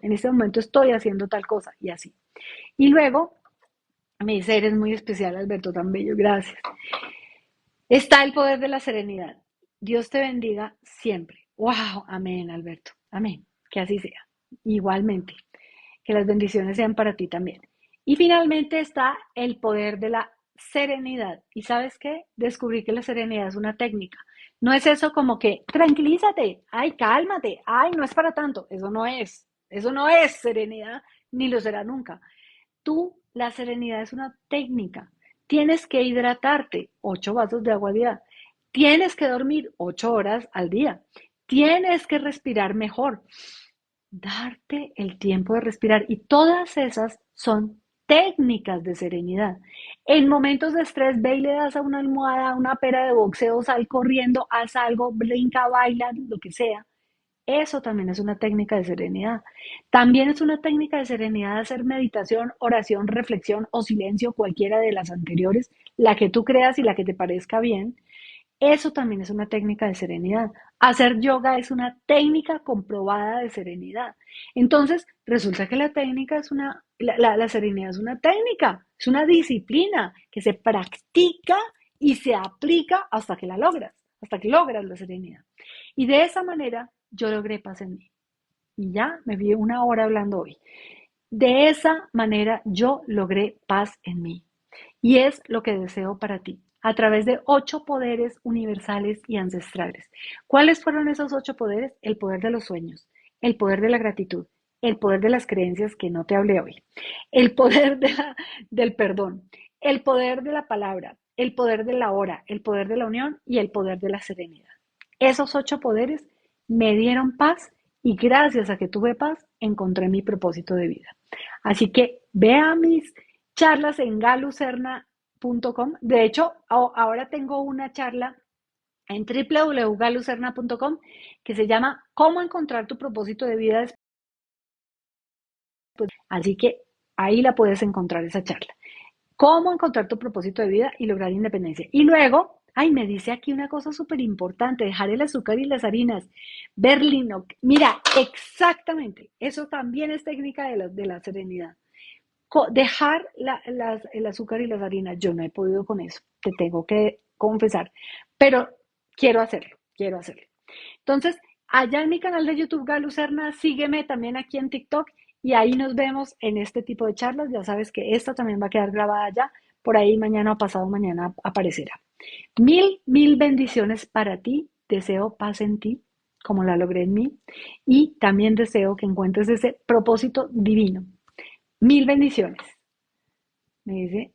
estoy haciendo tal cosa y así. Y luego me dice, eres muy especial, Alberto, tan bello, gracias. Está el poder de la serenidad. Dios te bendiga siempre. Wow, amén, Alberto. Amén. Que así sea. Igualmente. Que las bendiciones sean para ti también. Y finalmente está el poder de la serenidad. ¿Y sabes qué? Descubrí que la serenidad es una técnica. No es eso como que tranquilízate, ay, cálmate, ay, no es para tanto. Eso no es. Eso no es serenidad, ni lo será nunca. La serenidad es una técnica. Tienes que hidratarte 8 vasos de agua al día. Tienes que dormir 8 horas al día. Tienes que respirar mejor. Darte el tiempo de respirar. Y todas esas son técnicas de serenidad. En momentos de estrés, ve y le das a una almohada, una pera de boxeo, sal corriendo, haz algo, brinca, baila, lo que sea. Eso también es una técnica de serenidad. También es una técnica de serenidad hacer meditación, oración, reflexión o silencio, cualquiera de las anteriores, la que tú creas y la que te parezca bien. Eso también es una técnica de serenidad. Hacer yoga es una técnica comprobada de serenidad. Entonces, resulta que la serenidad es una técnica, es una disciplina que se practica y se aplica hasta que la logras, hasta que logras la serenidad. Y de esa manera yo logré paz en mí. Y ya me vi 1 hora hablando hoy. De esa manera yo logré paz en mí. Y es lo que deseo para ti, a través de 8 poderes universales y ancestrales. ¿Cuáles fueron esos 8 poderes? El poder de los sueños, el poder de la gratitud, el poder de las creencias que no te hablé hoy, el poder del perdón, el poder de la palabra, el poder de la hora, el poder de la unión y el poder de la serenidad. Esos 8 poderes me dieron paz y gracias a que tuve paz encontré mi propósito de vida. Así que vea mis charlas en galucerna.com. De hecho, ahora tengo una charla en www.galucerna.com que se llama ¿Cómo encontrar tu propósito de vida después? Así que ahí la puedes encontrar esa charla. ¿Cómo encontrar tu propósito de vida y lograr independencia? Y luego, me dice aquí una cosa súper importante, dejar el azúcar y las harinas. Berlino, mira, exactamente, eso también es técnica de la serenidad. Dejar el azúcar y las harinas, yo no he podido con eso, te tengo que confesar, pero quiero hacerlo, quiero hacerlo. Entonces, allá en mi canal de YouTube, Galucerna, sígueme también aquí en TikTok y ahí nos vemos en este tipo de charlas. Ya sabes que esta también va a quedar grabada allá, por ahí mañana o pasado mañana aparecerá. Mil, mil bendiciones para ti, deseo paz en ti, como la logré en mí, y también deseo que encuentres ese propósito divino. Mil bendiciones. Me dice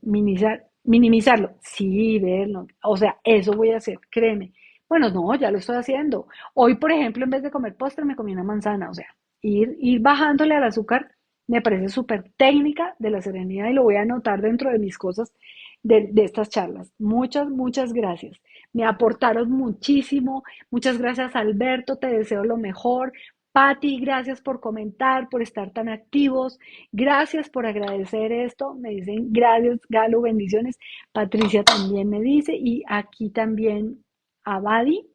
minimizarlo. Sí, verlo. O sea, eso voy a hacer, créeme. Bueno, no, ya lo estoy haciendo. Hoy, por ejemplo, en vez de comer postre, me comí una manzana. O sea, ir bajándole al azúcar me parece súper técnica de la serenidad y lo voy a anotar dentro de mis cosas de estas charlas. Muchas, muchas gracias. Me aportaron muchísimo. Muchas gracias, Alberto. Te deseo lo mejor. Patti, gracias por comentar, por estar tan activos. Gracias por agradecer esto. Me dicen gracias, Galo, bendiciones. Patricia también me dice. Y aquí también Abadi.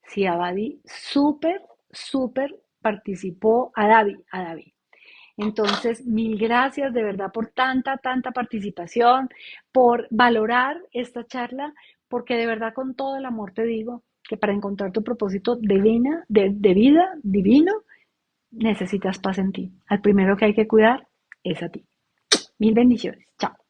Sí, Abadi, súper, súper participó. A Davi. Entonces, mil gracias de verdad por tanta, tanta participación, por valorar esta charla, porque de verdad con todo el amor te digo que para encontrar tu propósito de vida divino, necesitas paz en ti. Al primero que hay que cuidar es a ti. Mil bendiciones. Chao.